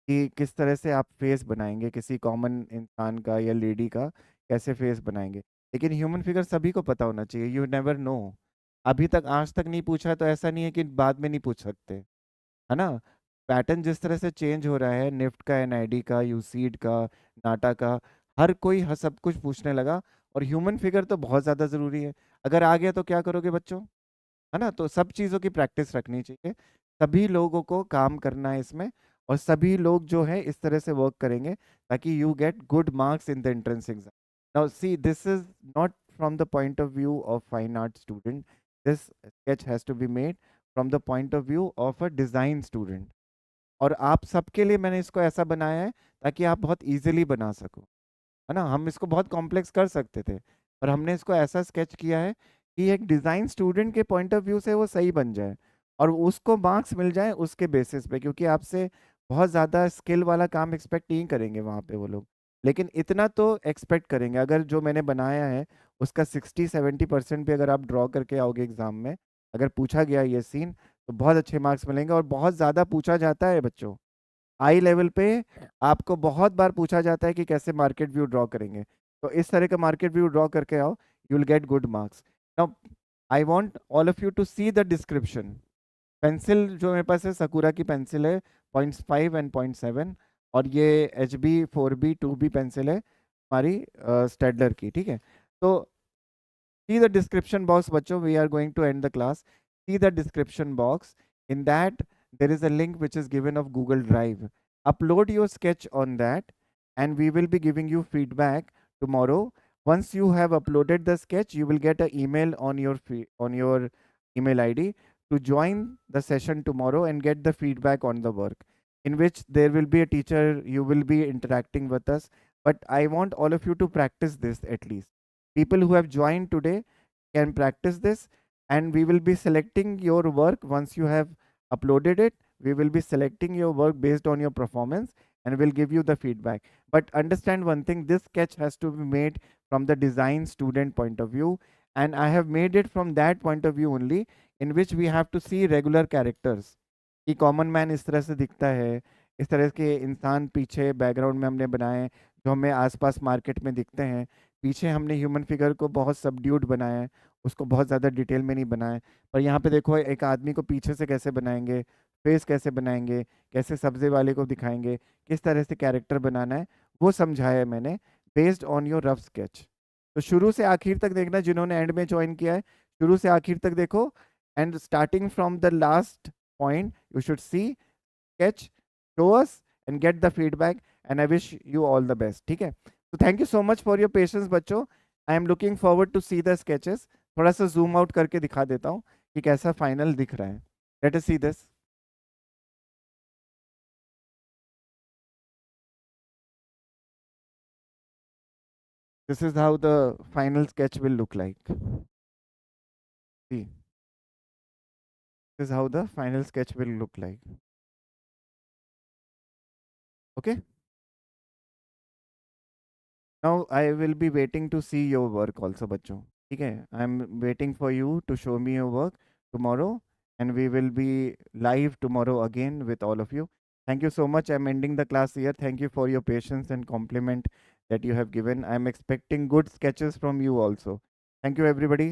कि किस तरह से आप फेस बनाएंगे किसी कॉमन इंसान का या लेडी का, कैसे फेस बनाएंगे. लेकिन ह्यूमन फिगर सभी को पता होना चाहिए. यू नेवर नो, अभी तक आज तक नहीं पूछा है तो ऐसा नहीं है कि बाद में नहीं पूछ सकते, है ना. पैटर्न जिस तरह से चेंज हो रहा है, निफ्ट का, एनआईडी का, यूसीड का, नाटा का, हर कोई सब कुछ पूछने लगा. और ह्यूमन फिगर तो बहुत ज़्यादा ज़रूरी है. अगर आ गया तो क्या करोगे बच्चों? है ना। तो सब चीज़ों की प्रैक्टिस रखनी चाहिए, सभी लोगों को काम करना है इसमें, और सभी लोग जो है इस तरह से वर्क करेंगे ताकि you get good marks in the entrance exam. Now see, this is not from the point of view of fine art student, this sketch has to be made from the point of view of a design student. और आप सबके लिए मैंने इसको ऐसा बनाया है ताकि आप बहुत इजीली बना सको, है ना। हम इसको बहुत कॉम्प्लेक्स कर सकते थे, पर हमने इसको ऐसा स्केच किया है कि एक डिज़ाइन स्टूडेंट के पॉइंट ऑफ व्यू से वो सही बन जाए और उसको मार्क्स मिल जाए उसके बेसिस पे, क्योंकि आपसे बहुत ज़्यादा स्किल वाला काम एक्सपेक्ट नहीं करेंगे वहाँ पे वो लोग, लेकिन इतना तो एक्सपेक्ट करेंगे। अगर जो मैंने बनाया है उसका 60-70% भी अगर आप ड्रॉ करके आओगे एग्जाम में, अगर पूछा गया ये सीन, तो बहुत अच्छे मार्क्स मिलेंगे। और बहुत ज़्यादा पूछा जाता है बच्चों, आई लेवल पे आपको बहुत बार पूछा जाता है कि कैसे मार्केट व्यू ड्रॉ करेंगे, तो इस तरह का मार्केट व्यू ड्रॉ करके आओ, you will get good marks. Now I want all of you to see the description. Pencil जो मेरे पास है सकूरा की पेंसिल है 0.5 एंड 0.7, और ये HB 4B 2B पेंसिल है हमारी स्टेडलर की, ठीक है। तो see the description box बच्चों, we are going to end the class. See the description box. In that there is a link which is given of Google Drive. Upload your sketch on that and we will be giving you feedback tomorrow. Once you have uploaded the sketch, you will get an email on your email ID to join the session tomorrow and get the feedback on the work, in which there will be a teacher, you will be interacting with us. But I want all of you to practice this at least. People who have joined today can practice this, and we will be selecting your work once you have uploaded it. We will be selecting your work based on your performance and will give you the feedback. But understand one thing, this sketch has to be made from the design student point of view, and I have made it from that point of view only, in which we have to see regular characters कि common man इस तरह से दिखता है, इस तरह के इंसान पीछे बैकग्राउंड में हमने बनाए हैं जो हमें आसपास मार्केट में दिखते हैं। पीछे हमने ह्यूमन फिगर को बहुत सबड्यूड बनाया है, उसको बहुत ज़्यादा डिटेल में नहीं बनाया है। पर यहाँ पे देखो एक आदमी को पीछे से कैसे बनाएंगे, फेस कैसे बनाएंगे, कैसे सब्जे वाले को दिखाएंगे, किस तरह से कैरेक्टर बनाना है, वो समझाया है मैंने based on your rough sketch. तो शुरू से आखिर तक देखना, जिन्होंने एंड में ज्वाइन किया है शुरू से आखिर तक देखो, and starting from the last point you should see sketch, show us and get the feedback, and I wish you all the best, ठीक है। तो thank you so much for your patience बच्चों। I am looking forward to see the sketches. थोड़ा सा zoom out करके दिखा देता हूँ कि कैसा फाइनल दिख रहा है। Let us see this. This is how the final sketch will look like. See, this is how the final sketch will look like. Okay. Now I will be waiting to see your work also बच्चों, ठीक है। I am waiting for you to show me your work tomorrow, and we will be live tomorrow again with all of you. Thank you so much. I'm ending the class here. Thank you for your patience and compliment that you have given. I'm expecting good sketches from you also. Thank you everybody.